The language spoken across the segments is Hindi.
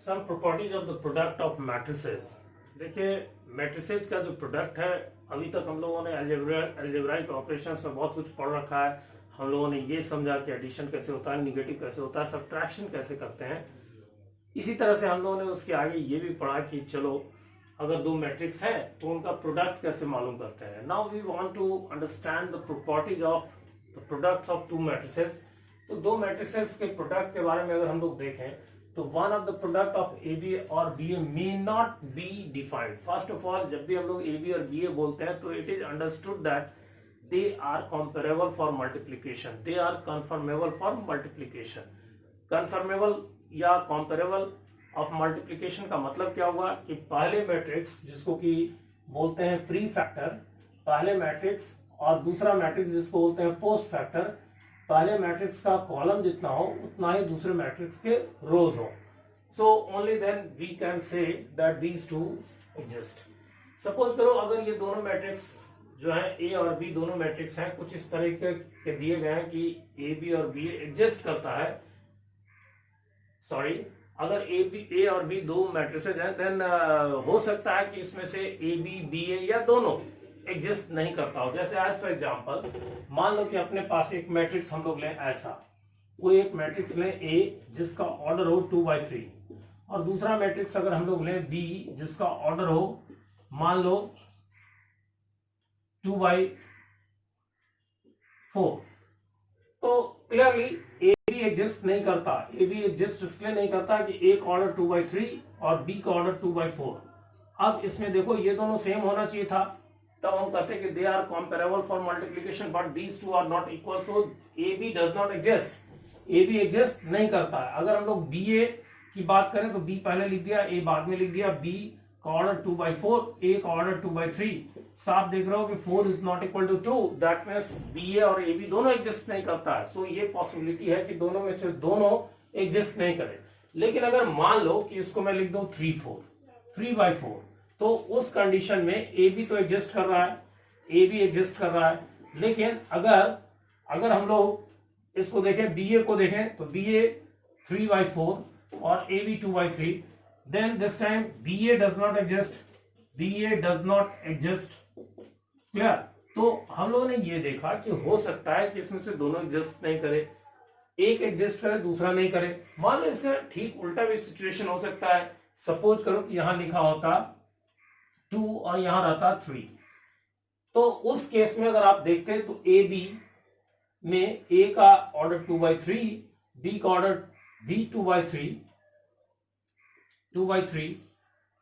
some properties of the product of matrices। देखिए मैट्रिसेज का जो प्रोडक्ट है, अभी तक हम लोगों ने अलजेब्राइक ऑपरेशंस में बहुत कुछ पढ़ रखा है। हम लोगों ने ये समझा कि एडिशन कैसे होता है, निगेटिव कैसे होता है, सब्ट्रैक्शन कैसे करते हैं। इसी तरह से हम लोगों ने उसके आगे ये भी पढ़ा कि चलो अगर दो मैट्रिक्स है तो उनका प्रोडक्ट कैसे मालूम करते हैं। Now we want to understand the properties of the products of two matrices. तो दो मैट्रिसेस के प्रोडक्ट के बारे में अगर हम लोग देखें तो one of the product of A B और B A may not be defined. First of all, जब भी हम लोग ए बी और बी ए बोलते हैं तो it is understood that they are comparable for multiplication, they are conformable for multiplication. Conformable या कंपेरेबल ऑफ मल्टीप्लीकेशन का मतलब क्या हुआ कि पहले मैट्रिक्स जिसको कि बोलते हैं प्री फैक्टर, पहले मैट्रिक्स, और दूसरा मैट्रिक्स जिसको बोलते हैं पोस्ट फैक्टर, पहले मैट्रिक्स का कॉलम जितना हो उतना ही दूसरे मैट्रिक्स के रोज हो। So only then we can say that these two exist. Suppose करो अगर ये दोनों मैट्रिक्स जो है ए और बी दोनों मैट्रिक्स हैं, कुछ इस तरह के दिए गए हैं कि ए बी और बी एग्जिस्ट करता है। सॉरी, अगर ए और बी दो मैट्रिसेज हैं देन हो सकता है कि इसमें से ए बी बी ए या दोनों एग्जिस्ट नहीं करता हो। जैसे आज फॉर एग्जांपल मान लो कि अपने पास एक मैट्रिक्स हम लोग लें ऐसा, वो एक मैट्रिक्स लें ए जिसका ऑर्डर हो 2/3, और दूसरा मैट्रिक्स अगर हम लोग लें बी जिसका ऑर्डर हो मान लो 2/4। तो क्लियरली ए बी एग्जिस्ट नहीं करता। ए बी एग्जिस्ट इसलिए नहीं करता कि ए का ऑर्डर 2/3 और बी का ऑर्डर 2/4। अब इसमें देखो ये दोनों सेम होना चाहिए था, तब हम कहते हैं कि दे are comparable for multiplication, but these two are not equal, so A B does not exist. A B exist नहीं करता है। अगर हम लोग बी ए की बात करें तो बी पहले लिख दिया, ए बाद में लिख दिया, बी का ऑर्डर 2/4, ए का ऑर्डर 2/3। साफ देख रहे हो कि 4 is not equal to 2, that means B A और ए बी दोनों एग्जिस्ट नहीं करता है। सो ये पॉसिबिलिटी है कि दोनों में से दोनों एग्जिस्ट नहीं करे। लेकिन अगर मान लो कि इसको मैं लिख दूं 3/4, तो उस कंडीशन में ए बी तो एग्जिस्ट कर रहा है, ए बी एग्जिस्ट कर रहा है। लेकिन अगर हम लोग इसको देखें, बी ए को देखें तो बी ए 3/4 और A B 2/3, then this time B A does not exist, B A does not exist. Clear? तो हम लोगों ने ये देखा कि हो सकता है कि इसमें से दोनों एग्जिस्ट नहीं करे, एक एग्जिस्ट करे दूसरा नहीं करे। मान लो इससे ठीक उल्टा भी सिचुएशन हो सकता है। सपोज करो कि यहां लिखा होता 2 और यहां रहता 3, तो उस केस में अगर आप देखते हैं तो ए बी में ए का ऑर्डर 2/3, बी का order B 2/3।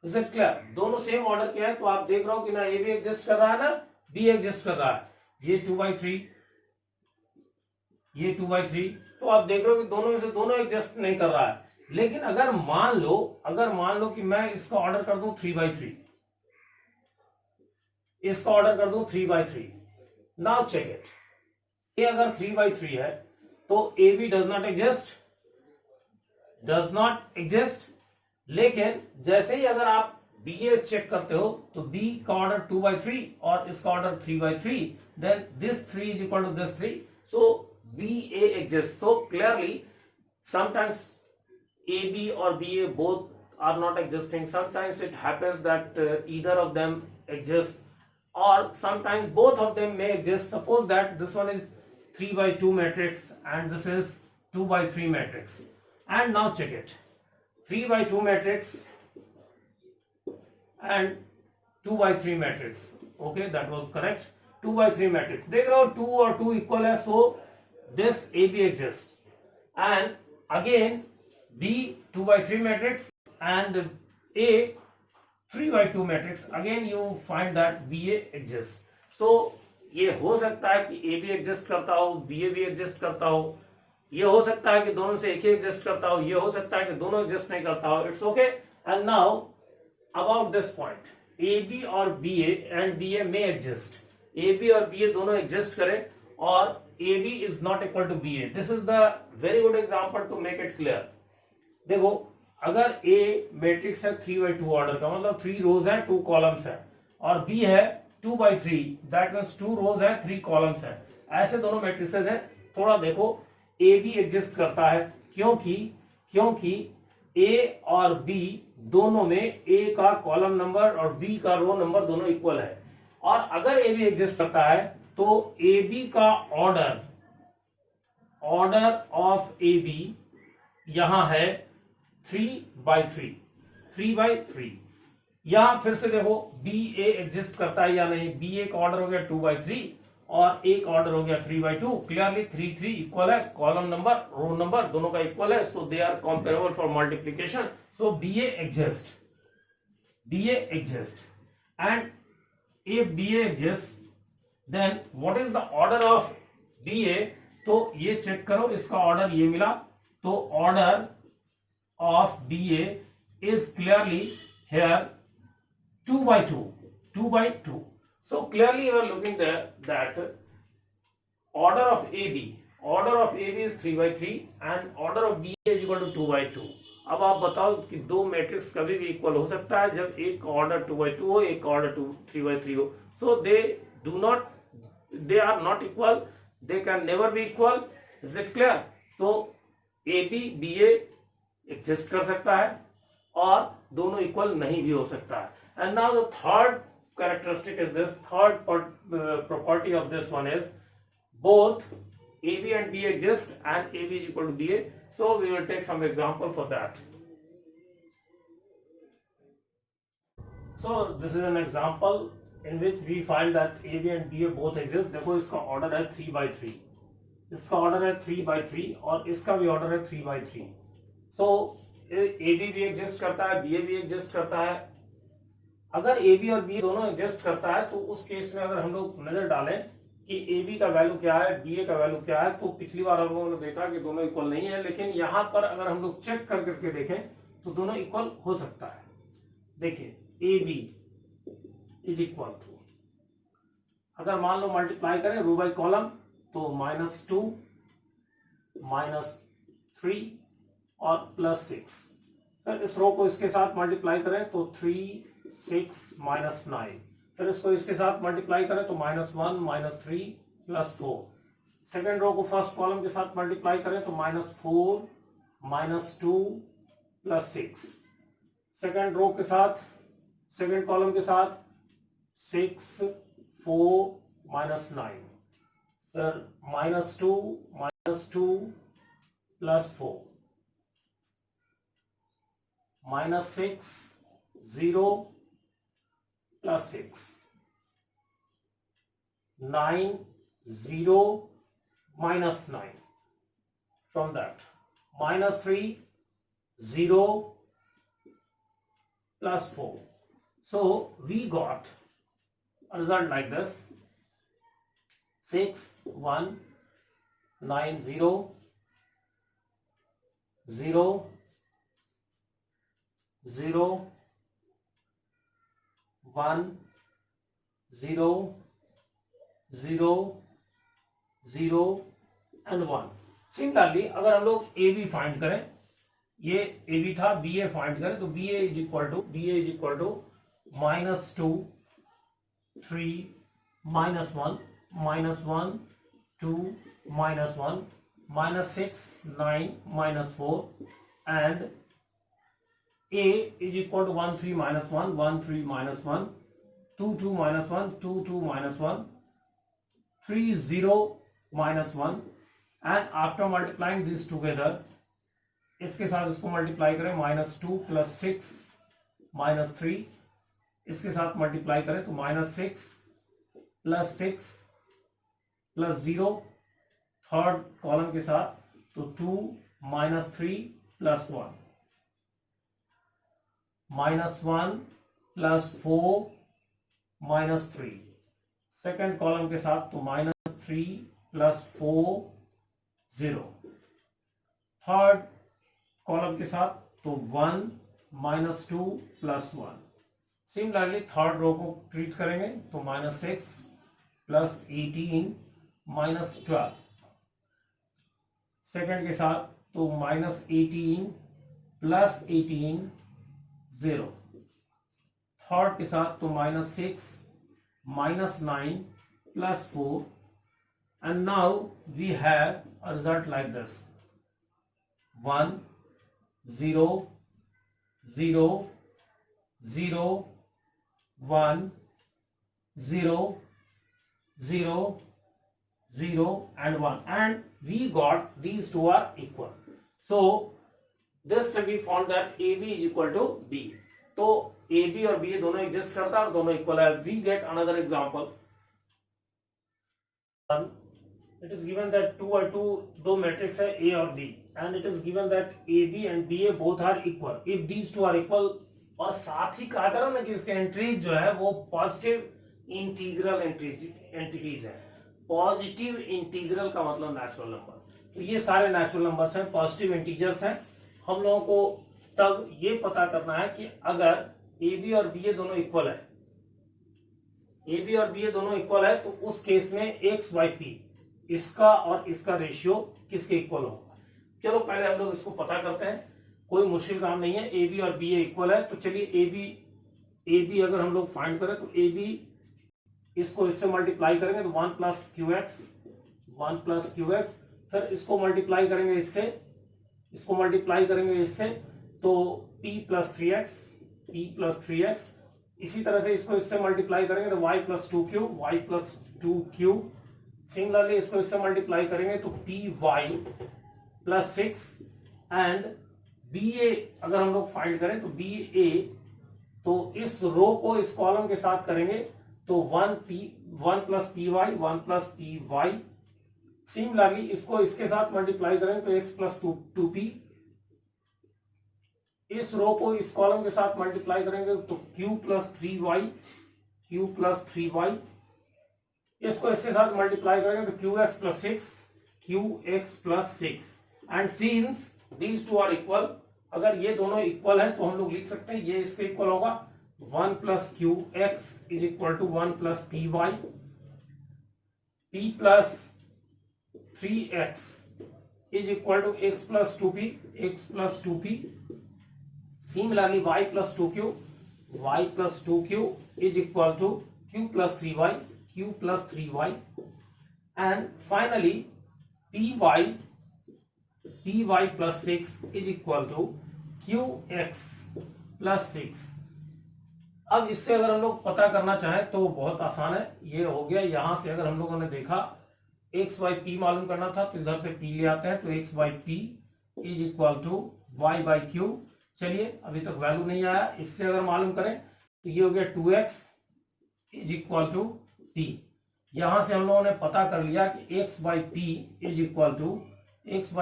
Is it clear? दोनों सेम ऑर्डर के हैं, तो आप देख रहे हो कि ना ए बी एग्जिस्ट कर रहा है ना बी एग्जिस्ट कर रहा है। ये 2/3, ये 2/3, तो आप देख रहे हो कि दोनों में से दोनों एग्जिस्ट नहीं कर रहा है। लेकिन अगर मान लो कि मैं इसका ऑर्डर कर दूं 3/3, इसका ऑर्डर कर दूं 3/3। नाउ चेक इट, ये अगर 3/3 है तो A B does not exist. लेकिन जैसे ही अगर आप बी ए चेक करते हो तो बी का ऑर्डर 2/3 और इसका order 3/3, then this 3 is equal to this 3, so B A exist. So clearly sometimes A, B or B, A both are not existing. Sometimes it happens that either of them exists, or sometimes both of them may exist. Suppose that this one is 3/2 matrix and this is 2/3 matrix. And now check it. 3/2 matrix and 2/3 matrix. Okay, that was correct. 2/3 matrix. देख रहे हो 2 और 2 equal है, so this AB exists. And again B 2/3 matrix and A 3/2 matrix, again you find that BA exists. So ये हो सकता है कि A भी एग्जिस्ट करता हो, BA भी एग्जिस्ट करता हो, ये हो सकता है कि दोनों से एक ही एग्जिस्ट करता हो, ये हो सकता है कि दोनों एग्जिस्ट नहीं करता हो। It's okay. And now about this point, AB और BA एंड BA में एग्जिस्ट, AB और BA दोनों एग्जिस्ट करें और AB is not equal to BA. This is the very good example to make it clear. देखो अगर A मैट्रिक्स है 3/2 ऑर्डर का, मतलब 3 रोज है 2 कॉलम्स है, और B है 2/3, दैट मींस 2 रोज है 3 कॉलम्स है, ऐसे दोनों मैट्रिसेस हैं। थोड़ा देखो A भी एग्जिस्ट करता है, क्योंकि ए और बी दोनों में ए का कॉलम नंबर और बी का रो नंबर दोनों इक्वल है, और अगर ए बी एग्जिस्ट करता है तो ए बी का ऑर्डर ऑफ ए बी यहां है 3/3, 3/3। यहां फिर से देखो बी ए एग्जिस्ट करता है या नहीं, बी ए का ऑर्डर हो गया 2/3 और एक ऑर्डर हो गया 3/2। क्लियरली 3 3 इक्वल है, कॉलम नंबर रो नंबर दोनों का इक्वल है, so they are comparable for multiplication. So B A exist, and if B A exist then what is the order of B A? तो ये चेक करो, इसका ऑर्डर ये मिला, तो order of B A is clearly here 2/2. So clearly you are looking there that order of AB is 3/3 and order of BA is equal to 2/2. अब आप बताओ कि दो मैट्रिक्स कभी भी इक्वल हो सकता है जब एक का ऑर्डर 2/2 हो, एक का ऑर्डर 3/3 हो। So they are not equal, they can never be equal. Is it clear? So AB BA exist कर सकता है और दोनों इक्वल नहीं भी हो सकता है। And now the third characteristic is this, third property of this one is both AB and BA exist and AB is equal to BA. So we will take some example for that. So this is an example in which we find that AB and BA both exist. देखो इसका ऑर्डर है 3/3, इसका ऑर्डर है 3/3 और इसका भी ऑर्डर है 3/3। सो AB भी एग्जिस्ट करता है, BA भी एग्जिस्ट करता है। अगर ए बी और बी दोनों एग्जिस्ट करता है तो उस केस में अगर हम लोग नजर डालें कि ए बी का वैल्यू क्या है, बी ए का वैल्यू क्या है, तो पिछली बार हम लोगों ने देखा कि दोनों इक्वल नहीं है, लेकिन यहां पर अगर हम लोग चेक कर करके देखें तो दोनों इक्वल हो सकता है। देखिए A B is equal to, अगर मान लो मल्टीप्लाई करें रो बाई कॉलम तो -2 -3 और +6। फिर इस रो को इसके साथ मल्टीप्लाई करें तो 3 6 -9, फिर इसको इसके साथ मल्टीप्लाई करें तो -1 -3 +4। सेकेंड रो को फर्स्ट कॉलम के साथ मल्टीप्लाई करें तो -4 -2 +6। सेकेंड रो के साथ, सेकेंड कॉलम के साथ 6 4 -9, फिर -2 -2 +4 -6 0 +6 9 0 -9, from that -3 0 +4. So we got a result like this: 6 1 9 0 0 0 1 0 0 0 and 1। Similarly अगर हम लोग ए बी फाइंड करें, ये ए बी था, बी ए फाइंड करें तो B A is equal to -2 3 -1 -1 2 -1 -6 9 -4 and A is equal to 1 3 -1 1 3 -1 2 2 -1 2 2 -1 3 0 -1, and after multiplying these together, इसके साथ इसको मल्टीप्लाई करें -2 + 6 -3, इसके साथ मल्टीप्लाई करें तो -6 + 6 + 0, थर्ड कॉलम के साथ तो 2 -3 + 1 -1 + 4 -3, सेकेंड कॉलम के साथ तो -3 + 4 0, थर्ड कॉलम के साथ तो 1 -2 + 1। सिमिलरली थर्ड रो को ट्रीट करेंगे तो -6 + 18 -12, सेकेंड के साथ तो -18 + 18 0, थर्ड के साथ तो -6 -9 + 4, and now we have a result like this: 1 0 0 0 1 0 0 0 and 1, and we got these two are equal. So just we found that AB is equal to B. तो AB और B दोनों एग्जिस्ट करता है और दोनों इक्वल है. We get another example. It is given that 2 और 2 दो मैट्रिक्स है A और B, and it is given that AB and BA both are equal. If these two are equal, और साथ ही कहा करो ना कि इसके एंट्रीज जो है वो पॉजिटिव इंटीग्रल एंटिटीज है. पॉजिटिव इंटीग्रल का मतलब नेचुरल नंबर. तो ये सारे नेचुरल नंबर्स हैं, पॉजिटिव इंटीजर्स हैं. हम लोगों को तब ये पता करना है कि अगर ए बी और बी ए दोनों इक्वल है, ए बी और बी ए दोनों इक्वल है, तो उस केस में एक्स बाई पी इसका और इसका रेशियो किसके इक्वल होगा. चलो पहले हम लोग इसको पता करते हैं. कोई मुश्किल काम नहीं है. ए बी और बी ए इक्वल है, तो चलिए ए बी अगर हम लोग फाइंड करें तो ए बी इसको इससे मल्टीप्लाई करेंगे तो 1 प्लस क्यू एक्स, फिर इसको मल्टीप्लाई करेंगे इससे, इसको मल्टीप्लाई करेंगे इससे, तो p प्लस थ्री एक्स. इसी तरह से इसको इससे मल्टीप्लाई करेंगे तो y plus two Q. Similarly इसको इससे मल्टीप्लाई करेंगे तो P Y plus 6. And B A अगर हम लोग फाइंड करें तो बी ए, तो इस रो को इस कॉलम के साथ करेंगे तो 1 प्लस पी वाई. सिमिलरली इसको इसके साथ मल्टीप्लाई करेंगे तो x प्लस 2p. इस रो को इस कॉलम के साथ मल्टीप्लाई करेंगे तो q प्लस 3y. इसको इसके साथ मल्टीप्लाई करेंगे तो qx plus 6. And since these two are equal, अगर ये दोनों इक्वल हैं तो हम लोग लिख सकते हैं ये इसके इक्वल होगा 1 plus Q X is equal to 1 plus P Y. p plus 3x is equal to x plus 2p. Similarly y plus 2q is equal to q plus 3y. And finally py plus 6 is equal to qx plus 6. अब इससे अगर हम लोग पता करना चाहें तो बहुत आसान है. ये हो गया. यहां से अगर हम लोगों ने देखा x बाई पी मालूम करना था तो इधर से p ले आते हैं तो x by P is equal to y by Q. चलिए अभी तक वैल्यू नहीं आया. इससे अगर मालूम करें तो ये हो गया 2x is equal to p. यहां से हम लोगों ने पता कर लिया कि x by P is equal to 1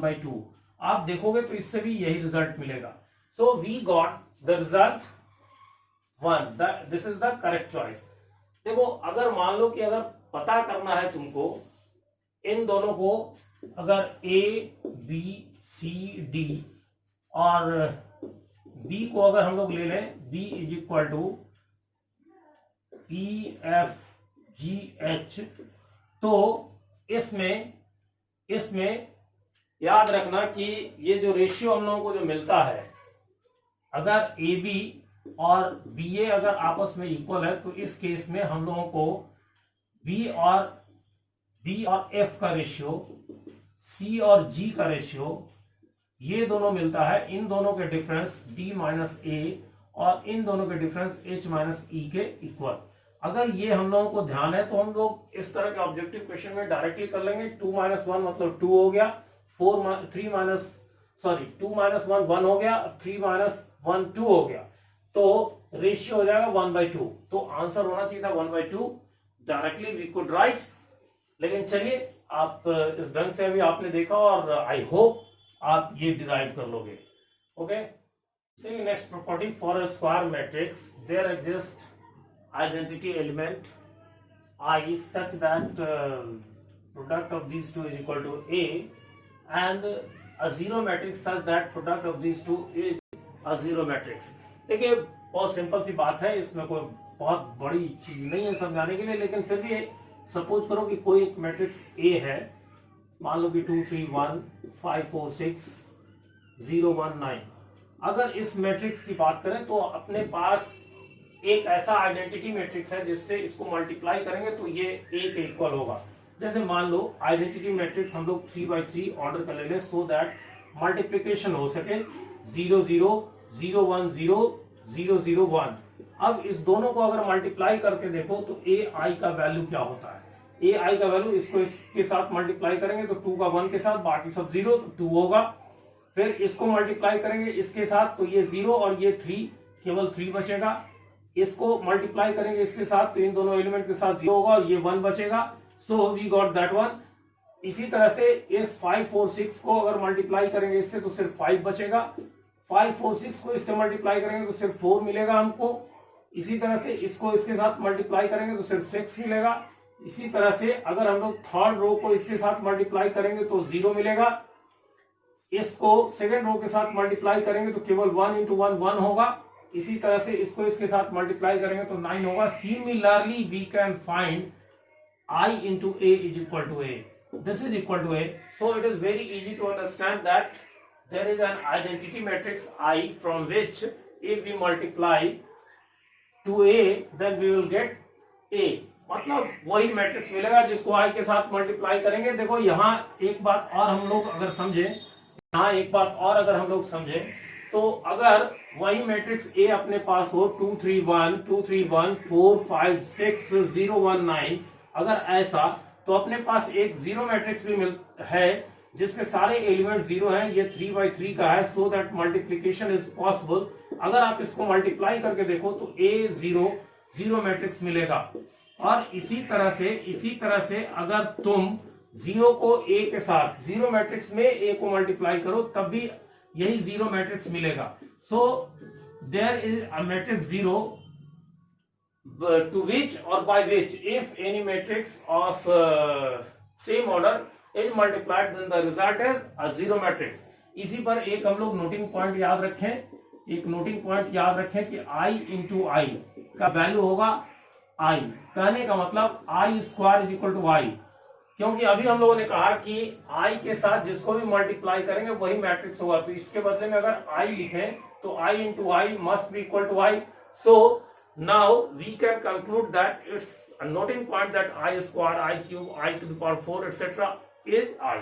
by 2. आप देखोगे तो इससे भी यही रिजल्ट मिलेगा. So we got the result 1. This is the correct choice. देखो अगर मान लो कि अगर पता करना है तुमको इन दोनों को, अगर A B C D और B को अगर हम लोग ले लें B is equal to E F G H, तो इसमें याद रखना कि ये जो रेशियो हम लोगों को जो मिलता है, अगर AB और BA अगर आपस में इक्वल है तो इस केस में हम लोगों को B और F का रेशियो, C और G का रेशियो, ये दोनों मिलता है. इन दोनों के डिफरेंस D माइनस A और इन दोनों के डिफरेंस H माइनस E के इक्वल. अगर ये हम लोगों को ध्यान है तो हम लोग इस तरह के ऑब्जेक्टिव क्वेश्चन में डायरेक्टली कर लेंगे. 2 माइनस 1 मतलब 2 हो गया, 2 माइनस 1 1 हो गया, 3 माइनस 1 2 हो गया, तो रेशियो हो जाएगा 1/2. तो आंसर होना चाहिए था 1/2. Directly we could write. लेकिन चलिए आप इस ढंग से अभी आपने देखा और आई होप आप ये डिराइव कर लोगे. Okay, next property. For a square matrix there exist identity element I such that product of these two is equal to A, and a zero matrix such that product of these two is a zero matrix. देखिए बहुत सिंपल सी बात है, इसमें कोई बहुत बड़ी चीज नहीं है समझाने के लिए. लेकिन फिर भी सपोज करो कि कोई एक मैट्रिक्स A है, मान लो कि 2 3 1 5 4 6 0 1 9. अगर इस मैट्रिक्स की बात करें तो अपने पास एक ऐसा आइडेंटिटी मैट्रिक्स है जिससे इसको मल्टीप्लाई करेंगे तो ये A के इक्वल होगा. जैसे मान लो आइडेंटिटी मैट्रिक्स हम लोग 3 by 3 ऑर्डर कर ले लें, सो दैट मल्टीप्लिकेशन हो सके 0 0 0 1 0 0 0 1। अब इस दोनों को अगर मल्टीप्लाई करके देखो तो ए आई का वैल्यू क्या होता है। ए आई का वैल्यू इसको इसके साथ मल्टीप्लाई करेंगे तो 2 का 1 के साथ, बाकी सब 0 तो 2 होगा। फिर इसको मल्टीप्लाई करेंगे इसके साथ तो ये 0 और ये 3, केवल 3 बचेगा। इसको मल्टीप्लाई करेंगे इसके साथ तो इन दोनों एलिमेंट के साथ 0 होगा और ये 1 बचेगा। So we got that one. इसी तरह से इस 5 4 6 को अगर मल्टीप्लाई करेंगे इससे तो सिर्फ 5 बचेगा। 5 4 6 को इससे मल्टीप्लाई करेंगे तो सिर्फ 4 मिलेगा हमको। इसी तरह से इसको इसके साथ मल्टीप्लाई करेंगे तो सिर्फ 6 मिलेगा। इसी तरह से अगर हम लोग थर्ड रो को इसके साथ मल्टीप्लाई करेंगे तो 0 मिलेगा। इसको सेकेंड रो के साथ मल्टीप्लाई करेंगे तो केवल 1 इंटू 1 1 होगा। इसी तरह से इसको इसके साथ मल्टीप्लाई करेंगे तो 9 होगा। Similarly we can find I into A is equal to A. This is equal to A. So it is very easy to understand that there is an identity matrix I from which if we multiply to A then we will get A. मतलब वही मैट्रिक्स मिलेगा जिसको I के साथ मल्टीप्लाई करेंगे। देखो यहाँ एक बात और हम लोग अगर समझे, तो अगर वही मैट्रिक्स A अपने पास हो 2 3 1 2 3 1 4 5 6 0 1 9, अगर ऐसा तो अपने पास एक जीरो मैट्रिक्स भी है जिसके सारे एलिमेंट 0 हैं। ये 3/3 का है। So that multiplication is possible. अगर आप इसको मल्टीप्लाई करके देखो तो A0 जीरो मैट्रिक्स मिलेगा। और इसी तरह से अगर तुम 0 को A के साथ जीरो मैट्रिक्स में A को मल्टीप्लाई करो तब भी यही जीरो मैट्रिक्स मिलेगा। So there is a matrix 0 to which or by which if any matrix of same order is multiplied then the result is a zero matrix। इसी पर एक हम लोग नोटिंग पॉइंट याद रखें कि I इंटू आई का वैल्यू होगा I। कहने का मतलब I square is equal to I, क्योंकि अभी हम लोगों ने कहा कि I के साथ जिसको भी मल्टीप्लाई करेंगे वही मैट्रिक्स होगा। तो इसके बदले में अगर I लिखें तो I into I must be equal to I। So now we can conclude that it's a noting point that I square, I cube, I to the power 4 etc. is I।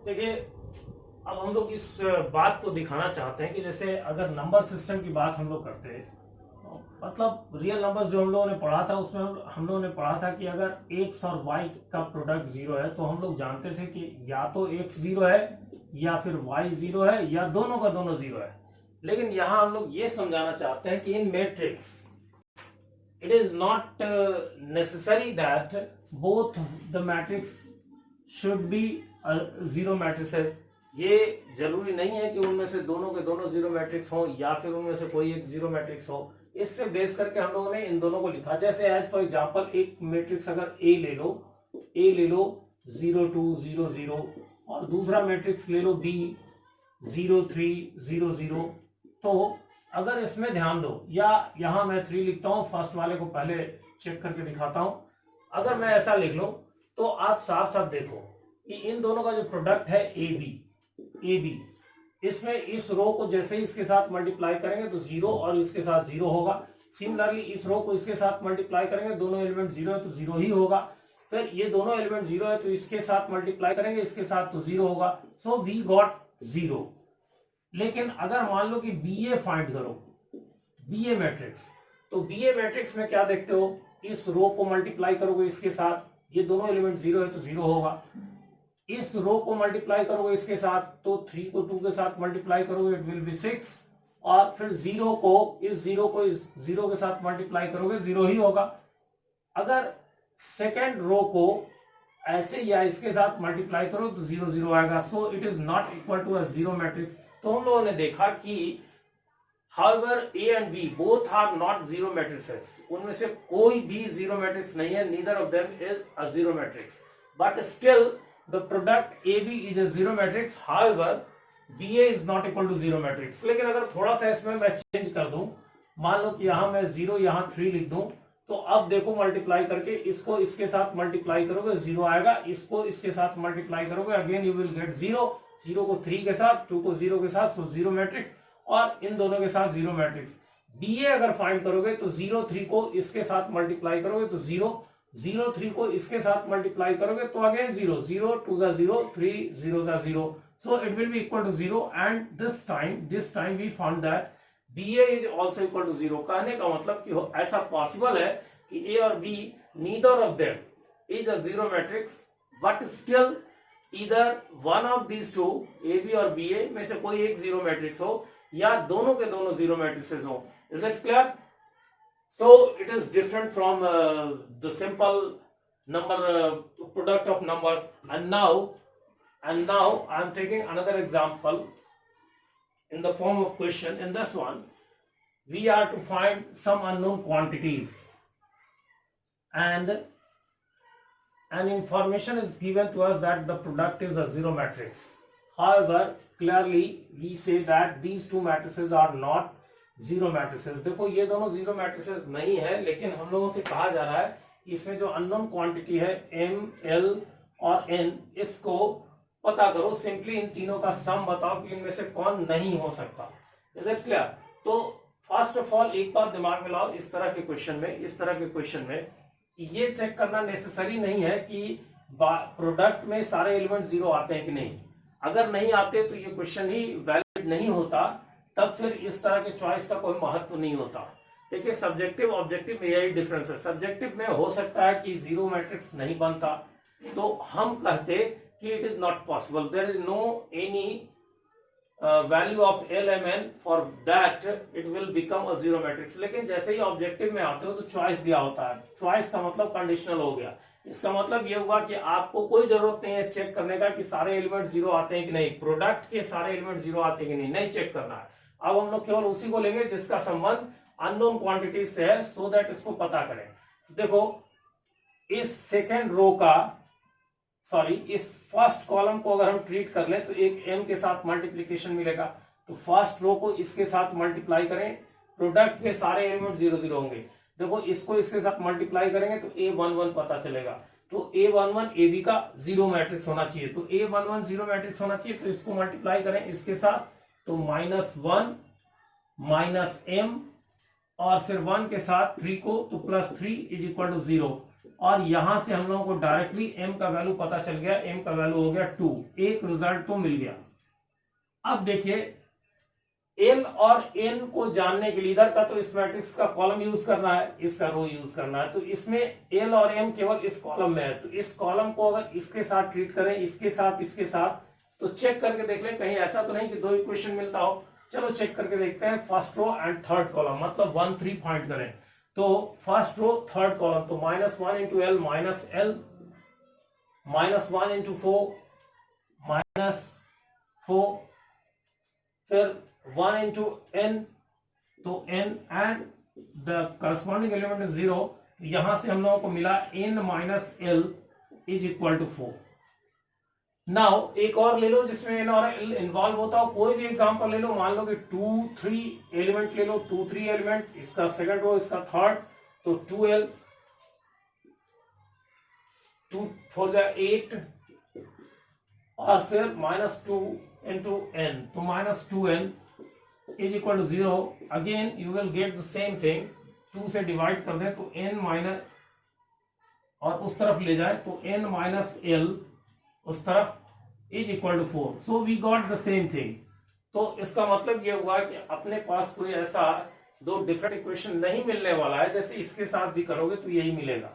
देखिए अब हम लोग इस बात को दिखाना चाहते हैं कि जैसे अगर नंबर सिस्टम की बात हम लोग करते हैं, मतलब रियल नंबर्स जो हम लोगों ने पढ़ा था उसमें हम लोगों ने पढ़ा था कि अगर x और y का प्रोडक्ट 0 है तो हम लोग जानते थे कि या तो x 0 है या फिर y 0 है या दोनों का दोनों 0 है। लेकिन यहां हम लोग ये समझाना चाहते हैं कि in matrix it is not necessary that both the matrix should be zero matrices. ये जरूरी नहीं है कि उनमें से दोनों के दोनों जीरो मैट्रिक्स हो या फिर उनमें से कोई एक जीरो मैट्रिक्स हो। इससे बेस करके हम लोगों ने इन दोनों को लिखा। जैसे एज फॉर एग्जांपल एक मैट्रिक्स अगर A ले लो 0 2 0 0 और दूसरा मैट्रिक्स ले लो B 0 3 0 0। तो अगर इसमें ध्यान दो, या यहां मैं 3 लिखता हूं, फर्स्ट वाले को पहले चेक करके दिखाता हूं। अगर मैं ऐसा लिख लो तो आप साफ साफ देखो कि इन दोनों का जो प्रोडक्ट है AB, इसमें इस रो को जैसे ही इसके साथ मल्टीप्लाई करेंगे तो 0 और इसके साथ 0 होगा। सिमिलरली इस रो को इसके साथ मल्टीप्लाई करेंगे, दोनों एलिमेंट 0 है तो 0 ही होगा। फिर ये दोनों एलिमेंट 0 है तो इसके साथ मल्टीप्लाई करेंगे, इसके साथ तो 0 होगा। So we got 0। लेकिन अगर मान लो कि BA फाइंड करो, BA मैट्रिक्स, तो BA मैट्रिक्स में क्या देखते हो, इस रो को मल्टीप्लाई करोगे इसके साथ, ये दोनों एलिमेंट 0 है तो 0 होगा। इस रो को मल्टीप्लाई करोगे इसके साथ तो 3 को 2 के साथ मल्टीप्लाई करोगे इट विल बी 6, और फिर 0 को इस 0 के साथ मल्टीप्लाई करोगे 0 ही होगा। अगर सेकेंड रो को ऐसे या इसके साथ मल्टीप्लाई करो तो 0 0 आएगा। So it is not equal to a zero matrix. तो हम लोगों ने देखा कि however A and B both are not zero matrices, उनमें से कोई भी जीरो मैट्रिक्स नहीं है, neither of them is a zero matrix, but still the product AB is a zero matrix, however BA is not equal to zero matrix। लेकिन अगर थोड़ा सा इसमें मैं चेंज कर दूं, मान लो कि यहां मैं 0 यहां 3 लिख दूं, तो अब देखो मल्टीप्लाई करके इसको इसके साथ मल्टीप्लाई करोगे 0 आएगा, इसको इसके साथ मल्टीप्लाई करोगे अगेन यू विल गेट 0, 0 को 3 के साथ, 2 को 0 के साथ, सो जीरो मैट्रिक्स, और इन दोनों के साथ जीरो मैट्रिक्स। BA अगर फाइंड करोगे तो 0 3 को इसके साथ मल्टीप्लाई करोगे तो 0 0 3 को इसके साथ मल्टीप्लाई करोगे तो अगेन 0, 0 2 जा 0, 3 0 जा 0, so it will be equal to 0 and this time we found that BA is also equal to 0. कहने का मतलब कि ऐसा पॉसिबल है कि A और B neither of them is a zero matrix but still either one of these two AB और BA में से कोई एक जीरो मैट्रिक्स हो या दोनों के दोनों जीरो मैट्रिसेस हो. Is it clear? So it is different from the simple number product of numbers. And now I am taking another example in the form of question. In this one, we are to find some unknown quantities, and an information is given to us that the product is a zero matrix. However, clearly we say that these two matrices are not zero matrices. देखो ये दोनों जीरो मैट्रिसेस नहीं है, लेकिन हम लोगों से कहा जा रहा है कि इसमें जो अननोन क्वांटिटी है m, l और n, इसको पता करो. सिंपली इन तीनों का सम बताओ कि इनमें से कौन नहीं हो सकता. Is it clear? तो फर्स्ट ऑफ ऑल एक बात दिमाग में लाओ, इस तरह के क्वेश्चन में ये चेक करना नेसेसरी नहीं है कि प्रोडक्ट में सारे एलिमेंट जीरो आते हैं कि नहीं. अगर नहीं आते तो ये क्वेश्चन ही वैलिड नहीं होता, तब फिर इस तरह के चॉइस का कोई महत्व नहीं होता. देखिए सब्जेक्टिव ऑब्जेक्टिव में यही डिफरेंस है. सब्जेक्टिव में हो सकता है कि जीरो मैट्रिक्स नहीं बनता, तो हम कहते कि it is not possible, there is no any value of LMN for that it will become a zero matrix. लेकिन जैसे ही ऑब्जेक्टिव में आते हो तो चॉइस दिया होता है. चॉइस का मतलब कंडीशनल हो गया. इसका मतलब ये हुआ कि आपको कोई जरूरत नहीं है चेक करने का कि सारे एलिमेंट जीरो आते हैं कि नहीं, प्रोडक्ट के सारे एलिमेंट जीरो आते हैं कि नहीं चेक करना है. अब हम लोग केवल उसी को लेंगे जिसका संबंध अननोन क्वांटिटीज से है, सो दैट इसको पता करें. देखो इस सेकेंड रो का इस फर्स्ट कॉलम को अगर हम ट्रीट कर लें तो एक m के साथ मल्टीप्लीकेशन मिलेगा. तो फर्स्ट रो को इसके साथ मल्टीप्लाई करें, प्रोडक्ट के सारे एलिमेंट जीरो जीरो होंगे. देखो इसको इसके साथ मल्टीप्लाई करेंगे तो A11 पता चलेगा. तो A11 AB का जीरो मैट्रिक्स होना चाहिए. तो A11 जीरो मैट्रिक्स होना चाहिए, तो इसको मल्टीप्लाई करें इसके साथ, तो -1 -m और फिर 1 के साथ 3 को, तो +3 इज इक्वल टू 0. और यहां से हम लोगों को डायरेक्टली m का वैल्यू पता चल गया. m का वैल्यू हो गया 2. एक रिजल्ट तो मिल गया. अब देखिए l और n को जानने के लिए इधर का तो इस मैट्रिक्स का कॉलम यूज करना है, इसका रो यूज करना है. तो इसमें l और m केवल इस कॉलम में है. तो इस कॉलम को अगर इसके साथ ट्रीट करें, इसके साथ, तो चेक करके देख लें कहीं ऐसा तो नहीं कि दो इक्वेशन मिलता हो. चलो चेक करके देखते हैं. First row and third column, मतलब 1 3 फाइंड करें. तो फर्स्ट रो थर्ड कॉलम, तो -1 into l -l, -1 into 4 -4, फिर 1 into n, तो n and the corresponding element is 0. यहां से हम लोगों को मिला n - l is equal to 4. Now एक और ले लो जिसमें n और l इन्वॉल्व होता हो. कोई भी एग्जांपल ले लो, मान लो कि 2 3 एलिमेंट ले लो, 2 3 एलिमेंट, इसका सेकंड रो, इसका थर्ड, तो 2l 2 4 8 और फिर -2 into n, तो -2n is equal to 0. Again you will get the same thing. 2 से डिवाइड कर दे तो n माइनस, और उस तरफ ले जाए तो n - l उस तरफ is equal to 4. So we got the same thing. तो इसका मतलब ये हुआ कि अपने पास कोई ऐसा दो डिफरेंट इक्वेशन नहीं मिलने वाला है. जैसे इसके साथ भी करोगे तो यही मिलेगा.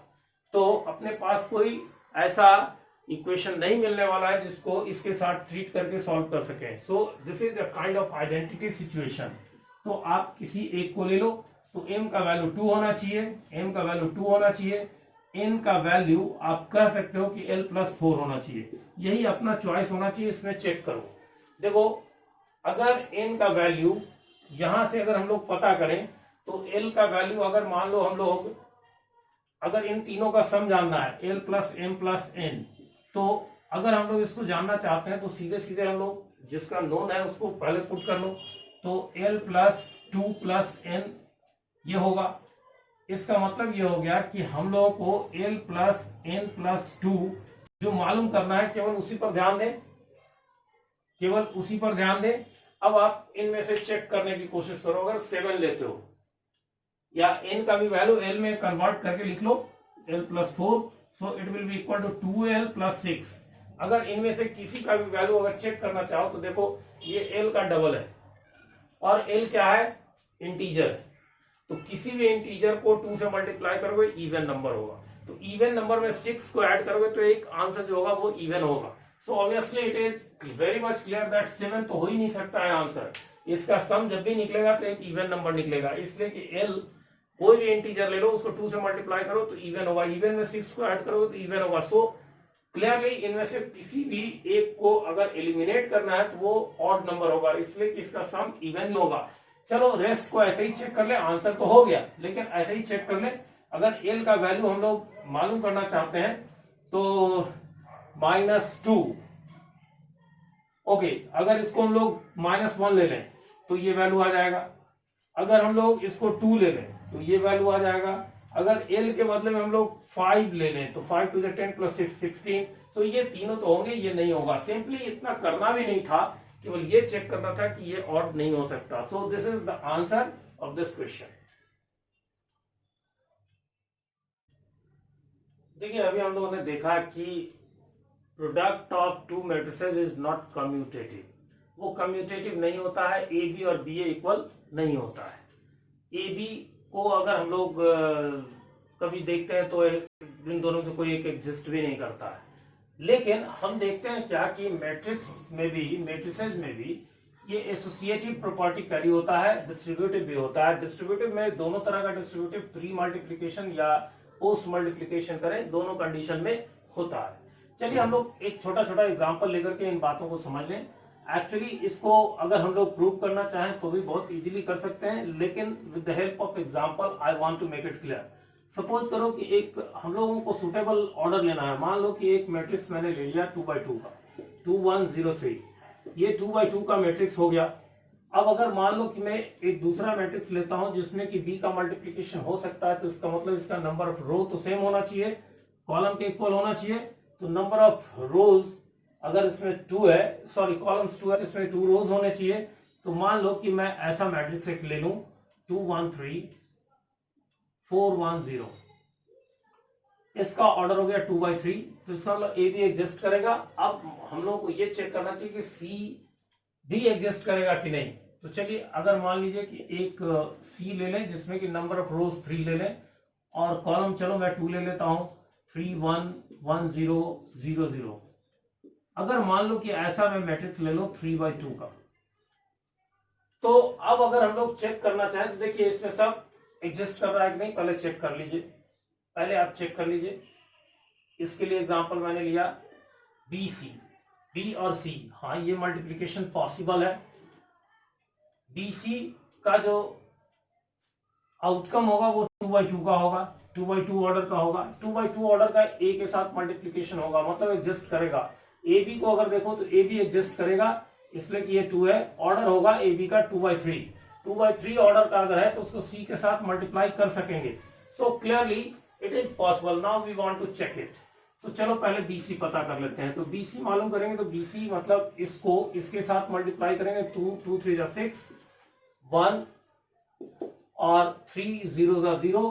तो अपने पास कोई ऐसा इक्वेशन नहीं मिलने वाला है जिसको इसके साथ ट्रीट करके सॉल्व कर सके. So this is a kind of identity situation. तो आप किसी एक को ले लो. तो m का वैल्यू 2 होना चाहिए, n का वैल्यू आप कह सकते हो कि l+4 होना चाहिए. यही अपना चॉइस होना चाहिए. इसमें चेक करो. देखो अगर n का वैल्यू यहां से अगर हम लोग पता करें तो l का वैल्यू, अगर मान लो हम लोग अगर इन तीनों का सम जानना है l + m + n, तो अगर हम लोग इसको जानना चाहते हैं तो सीधे सीधे हम लोग जिसका नोन है उसको पहले पुट कर लो. तो l + 2 + n ये होगा. इसका मतलब ये हो गया कि हम लोगों को l + n + 2 जो मालूम करना है, केवल उसी पर ध्यान दें. अब आप इनमें से चेक करने की कोशिश करो. अगर 7 लेते हो या n का भी वैल्यू l में कन्वर्ट करके लिख लो, L plus 4, so it will be equal to 2L plus 6। अगर इनमें से किसी का भी वैल्यू अगर चेक करना चाहो तो देखो ये L का डबल है और L क्या है, इंटीजर है, तो किसी भी इंटीजर को 2 से मल्टीप्लाई करोगे इवन नंबर होगा, तो इवन नंबर में 6 को ऐड करोगे तो एक आंसर जो होगा वो इवन होगा। So obviously it is very much clear that 7 तो हो ही नहीं सकता है आंसर, इसका सम जब भी निकलेगा तो एक इवन नंबर निकलेगा, इसलिए कि L कोई भी इंटीजर ले लो उसको 2 से मल्टीप्लाई करो तो इवन होगा, इवन में 6 को ऐड करोगे तो इवन होगा। सो क्लियरली इनमें से किसी भी एक को अगर एलिमिनेट करना है तो वो ऑड नंबर होगा, इसलिए कि इसका सम इवन ही होगा। चलो रेस्ट को ऐसे ही चेक कर ले, आंसर तो हो गया लेकिन ऐसे ही चेक कर ले। अगर L का वैल्यू हम लोग मालूम करना चाहते हैं तो -2, ओके, अगर इसको हम लोग -1 ले लें तो ये वैल्यू आ जाएगा, अगर हम लोग इसको 2 ले लें तो ये वैल्यू आ जाएगा, अगर L के बदले में हम लोग 5 ले लें तो 5 to the 10 plus 6 16, तो ये तीनों तो होंगे, ये नहीं होगा। सिंपली इतना करना भी नहीं था, केवल ये चेक करना था कि ये ऑड नहीं हो सकता। So this is the answer of this question. देखिए अभी हम लोगों ने देखा कि product of two matrices is not commutative, वो कम्यूटेटिव नहीं होता है, ए बी और बी ए इक्वल नहीं होता है। ए बी को अगर हम लोग कभी देखते हैं तो इन दोनों से कोई एक एग्जिस्ट भी नहीं करता है, लेकिन हम देखते हैं क्या कि मैट्रिक्स में भी, मैट्रिसेस में भी ये एसोसिएटिव प्रॉपर्टी कैरी होता है, डिस्ट्रीब्यूटिव भी होता है। डिस्ट्रीब्यूटिव में दोनों तरह का डिस्ट्रीब्यूटिव, प्री मल्टीप्लिकेशन या पोस्ट मल्टीप्लिकेशन करें, दोनों कंडीशन में होता है। चलिए हम लोग एक छोटा छोटा एग्जांपल लेकर के इन बातों को समझ लें। एक्चुअली इसको अगर हम लोग प्रूव करना चाहें तो भी बहुत इजीली कर सकते हैं, लेकिन with the help of example I want to make it clear. Suppose करो कि एक हम लोगों को सुटेबल ऑर्डर लेना है, मान लो कि एक मैट्रिक्स मैंने ले लिया 2x2 का 2 1 0 3, ये 2x2 का मैट्रिक्स हो गया। अब अगर मान लो कि मैं एक दूसरा मैट्रिक्स लेता हूं जिसमें कि b का मल्टीप्लिकेशन हो सकता है, तो इसका मतलब इसका नंबर ऑफ रो तो सेम होना चाहिए, कॉलम के इक्वल होना चाहिए, तो नंबर ऑफ रोज अगर इसमें 2 है, सॉरी कॉलम्स 2 है तो इसमें 2 रोज होने चाहिए। तो मान लो कि मैं ऐसा मैट्रिक्स एक ले लूं 2 1 3 4 1 0, इसका ऑर्डर हो गया 2/3, तो इसका मतलब ए भी एग्जिस्ट करेगा। अब हम लोग को ये चेक करना चाहिए कि सी भी एग्जिस्ट करेगा कि नहीं। तो चलिए अगर मान लीजिए कि एक सी ले लें जिसमें कि नंबर ऑफ रोज 3 ले लें और कॉलम चलो मैं 2 ले लेता हूं 3 1 1 0 0 0। अगर मान लो कि ऐसा मैं मैट्रिक्स ले लो 3/2 का, तो अब अगर हम लोग चेक करना चाहें तो देखिए इसमें सब एग्जिस्ट कर रहा है कि नहीं, पहले चेक कर लीजिए, पहले आप चेक कर लीजिए। इसके लिए एग्जांपल मैंने लिया बी सी, बी और सी, हाँ ये मल्टीप्लिकेशन पॉसिबल है। बी सी का जो आउटकम होगा वो 2/2 का होगा, 2/2 ऑर्डर का होगा, 2/2 ऑर्डर का ए के साथ मल्टीप्लिकेशन होगा, मतलब एग्जिस्ट करेगा। ए बी को अगर देखो तो ए बी एग्जिस्ट करेगा, इसलिए कि ये 2 है, ऑर्डर होगा ए बी का 2/3, 2/3 ऑर्डर का अगर है तो उसको सी के साथ मल्टीप्लाई कर सकेंगे। So clearly it is possible. Now we want to check it. तो चलो पहले BC पता कर लेते हैं। तो BC मालूम करेंगे तो BC मतलब इसको इसके साथ मल्टीप्लाई करेंगे, 2 2 3 जा 6 1 और 3 0 जा 0।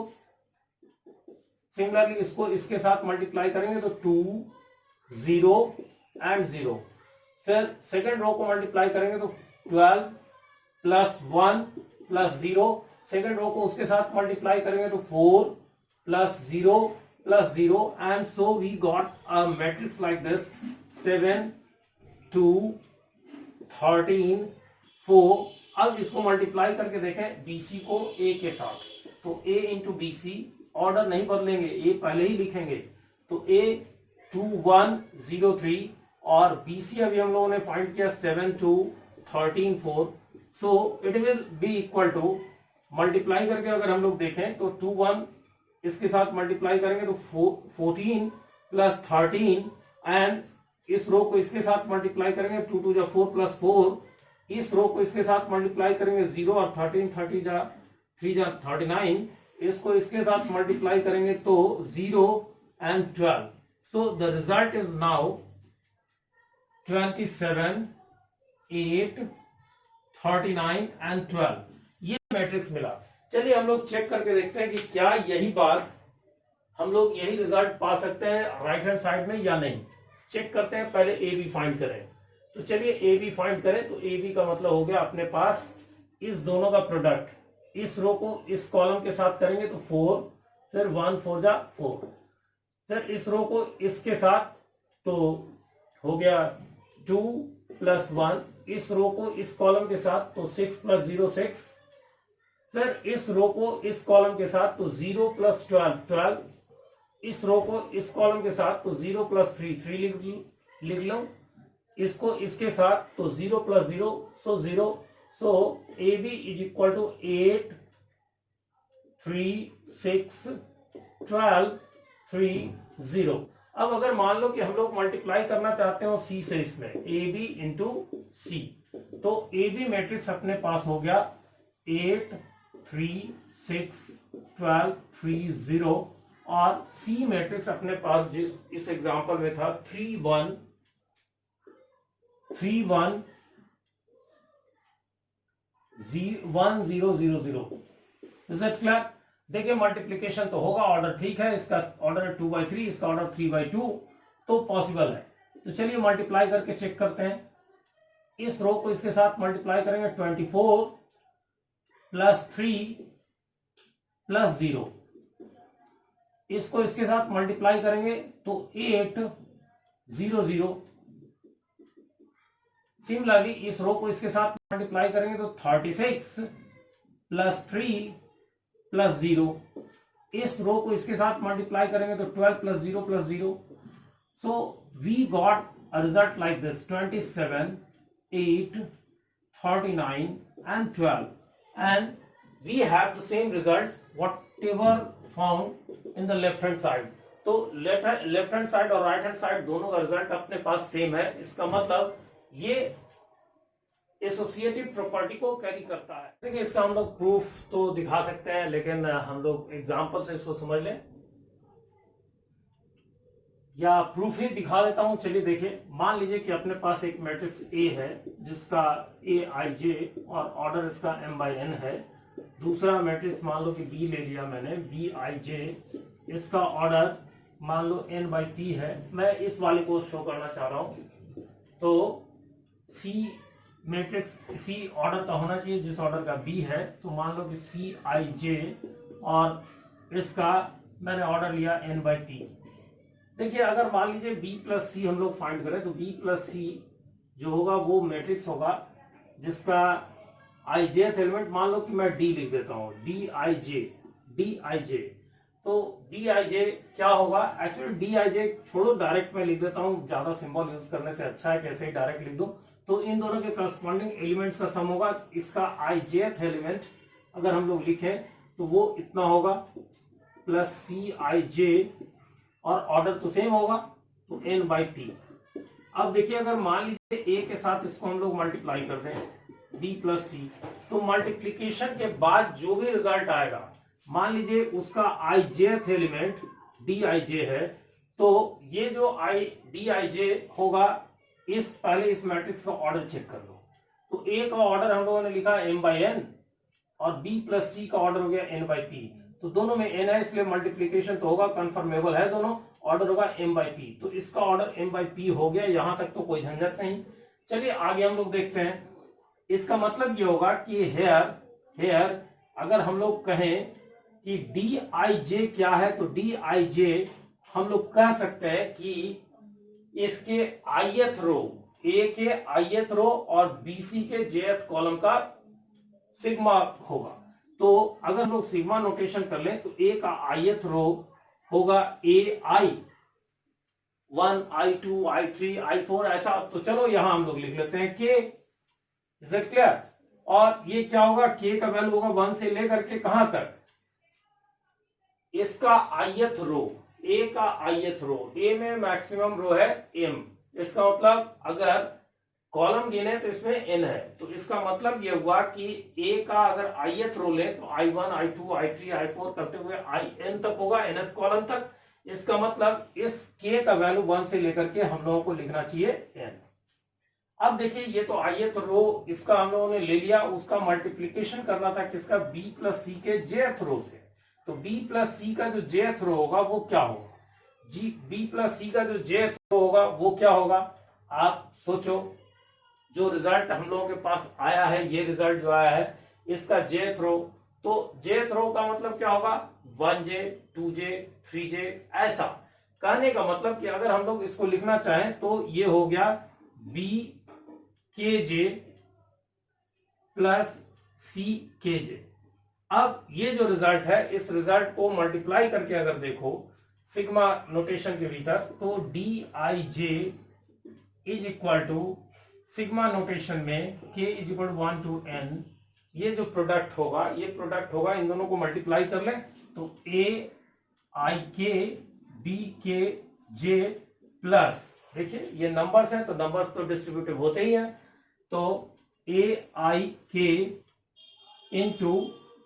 सिमिलरली इसको इसके साथ मल्टीप्लाई करेंगे तो 2 0 एंड 0। फिर सेकेंड रो को मल्टीप्लाई करेंगे तो 12 प्लस 1 प्लस 0। सेकेंड रो को उसके साथ मल्टीप्लाई करेंगे तो 4 plus 0 plus 0, and so we got a matrix like this 7 2 13 4। अब इसको मल्टीप्लाई करके देखें BC को A के साथ, तो A इंटू BC, ऑर्डर नहीं बदलेंगे, A पहले ही लिखेंगे, तो A 2 1 0 3 और BC अभी हम लोगों ने फाइंड किया 7 2 13 4। So it will be equal to, multiply करके अगर हम लोग देखें तो 2 1 इसके साथ मल्टीप्लाई करेंगे तो 14 प्लस 13, एंड इस रो को इसके साथ मल्टीप्लाई करेंगे 2 2 जा 4 प्लस 4, इस रो को इसके साथ मल्टीप्लाई करेंगे 0 और 13 30 जा 3 जा 39, इसको इसके साथ मल्टीप्लाई करेंगे तो 0 and 12। So the result is now 27 8 39 and 12। ये मैट्रिक्स मिला। चलिए हम लोग चेक करके देखते हैं कि क्या यही बात हम लोग यही रिजल्ट पा सकते हैं राइट हैंड साइड में या नहीं। चेक करते हैं, पहले ए बी फाइंड करें। तो चलिए ए बी फाइंड करें। तो ए बी का मतलब हो गया अपने पास इस दोनों का प्रोडक्ट, इस रो को इस कॉलम के साथ करेंगे तो 4, फिर 1 4 जा 4, फिर इस रो को इसके साथ तो हो गया 2 प्लस 1, इस रो को इस कॉलम के साथ तो 6 प्लस 0 6, फिर इस रो को इस कॉलम के साथ तो 0 प्लस 12 12, इस रो को इस कॉलम के साथ तो 0 प्लस 3 3 लिख लो, इसको इसके साथ तो 0 plus 0 so 0, so A B is equal to 8 3 6 12 3 0। अब अगर मान लो कि हम लोग मल्टीप्लाई करना चाहते हो सी से, इसमें ए बी इंटू सी, तो ए बी मैट्रिक्स अपने पास हो गया 8 3 6 12 3 0, और सी मैट्रिक्स अपने पास जिस इस एग्जांपल में था 3 1 3 1 1 0 0 0। Is it clear? देखिए मल्टीप्लिकेशन तो होगा, ऑर्डर ठीक है, इसका ऑर्डर है 2/3, इसका ऑर्डर 3/2, तो पॉसिबल है। तो चलिए मल्टीप्लाई करके चेक करते हैं। इस रो को इसके साथ मल्टीप्लाई करेंगे 24 प्लस 3 प्लस 0, इसको इसके साथ मल्टीप्लाई करेंगे तो 8 0 0। सिमिलरली इस रो को इसके साथ मल्टीप्लाई करेंगे तो 36 प्लस 3 प्लस 0, इस रो को इसके साथ मल्टीप्लाई करेंगे तो 12 plus 0 plus 0। So we got a result like this 27 8 39 and 12, and we have the same result whatever found in the left hand side। तो लेफ्ट हैंड साइड और राइट हैंड साइड दोनों का रिजल्ट अपने पास सेम है। इसका मतलब ये एसोसिएटिव प्रॉपर्टी को कैरी करता है। देखिए इसका हम लोग प्रूफ तो दिखा सकते हैं, लेकिन हम लोग एग्जांपल से इसको समझ लें, या प्रूफ ही दिखा देता हूं। चलिए देखिए, मान लीजिए कि अपने पास एक मैट्रिक्स ए है जिसका ए आई जे और ऑर्डर इसका m/n है। दूसरा मैट्रिक्स मान लो कि बी ले लिया मैंने, बी आई जे, इसका ऑर्डर मान लो n/p है। मैं इस वाले को शो करना चाह रहा हूं। तो सी मैट्रिक्स सी ऑर्डर का होना चाहिए जिस ऑर्डर का बी है। तो मान लो कि सी आई जे और इसका मैंने ऑर्डर लिया n/p। देखिए अगर मान लीजिए b प्लस सी हम लोग फाइंड करें तो b प्लस सी जो होगा वो मैट्रिक्स होगा जिसका आई जे एलिमेंट, मान लो कि मैं d लिख देता हूं, डी आई जे। तो डी आई जे क्या होगा, एक्चुअली डी आई जे छोड़ो, डायरेक्ट मैं लिख देता हूं, ज्यादा सिंबल यूज करने से अच्छा है कैसे ही डायरेक्ट लिख दो। तो इन दोनों के करस्पॉन्डिंग एलिमेंट्स का सम होगा। इसका आई जे एलिमेंट अगर हम लोग लिखें तो वो इतना होगा प्लस सी आई जे, और ऑर्डर तो सेम होगा तो n/p। अब देखिए अगर मान लीजिए a के साथ इसको हम लोग मल्टीप्लाई कर दें b प्लस सी, तो मल्टीप्लीकेशन के बाद जो भी रिजल्ट आएगा, मान लीजिए उसका आई जे एलिमेंट डी आई जे है, तो ये जो डी आई जे होगा, पहले इस मैट्रिक्स का ऑर्डर चेक कर लो। तो a का ऑर्डर हम लोगों ने लिखा m/n और b प्लस सी का ऑर्डर हो गया n/p। तो दोनों में n है इसलिए मल्टीप्लिकेशन तो होगा, कंफर्मेबल है दोनों, ऑर्डर होगा m/p। तो इसका ऑर्डर m/p हो गया, यहां तक तो कोई झंझट नहीं। चलिए आगे हम लोग देखते हैं। इसका मतलब ये होगा कि हेयर अगर हम लोग कहें कि डी आई जे क्या है, तो डी आई जे हम लोग कह सकते हैं कि इसके ith रो, ए के ith रो और बीसी के जेथ कॉलम का सिग्मा होगा। तो अगर लोग सिग्मा नोटेशन कर लें तो ए का ith रो होगा ए आई 1 i2 i3 i4 ऐसा। तो चलो यहां हम लोग लिख लेते हैं के। Is it clear? और ये क्या होगा, के का वैल्यू होगा 1 से लेकर के कहां तक, इसका ith रो, ए का ith रो, ए में मैक्सिमम रो है m। इसका मतलब अगर कॉलम गिने तो इसमें n है, तो इसका मतलब यह हुआ कि a का अगर ith रो ले तो i1 i2 i3 i4 करते हुए in तक होगा, nth कॉलम तक। इसका मतलब इस k का वैल्यू 1 से लेकर के हम लोगों को लिखना चाहिए n। अब देखिए ये तो ith रो इसका हम लोगों ने ले लिया, उसका मल्टीप्लीकेशन करना था किसका, b प्लस सी के jth रो से। तो b प्लस सी का जो jth रो होगा वो क्या होगा, जी b प्लस सी का जो jth रो होगा वो क्या होगा, आप सोचो। जो रिजल्ट हम लोगों के पास आया है, ये रिजल्ट जो आया है इसका jth रो, तो jth रो का मतलब क्या होगा 1j 2j 3j। ऐसा कहने का मतलब कि अगर हम लोग इसको लिखना चाहें तो ये हो गया b kj प्लस सी kj। अब ये जो रिजल्ट है इस रिजल्ट को मल्टीप्लाई करके अगर देखो सिग्मा नोटेशन के भीतर, तो D I J is equal to sigma notation में k is equal to 1 to n, ये जो प्रोडक्ट होगा ये प्रोडक्ट होगा, इन दोनों को मल्टीप्लाई कर ले तो a i k b k j plus, देखिए ये नंबर्स हैं तो नंबर्स तो डिस्ट्रीब्यूटिव होते ही हैं, तो a i k इंटू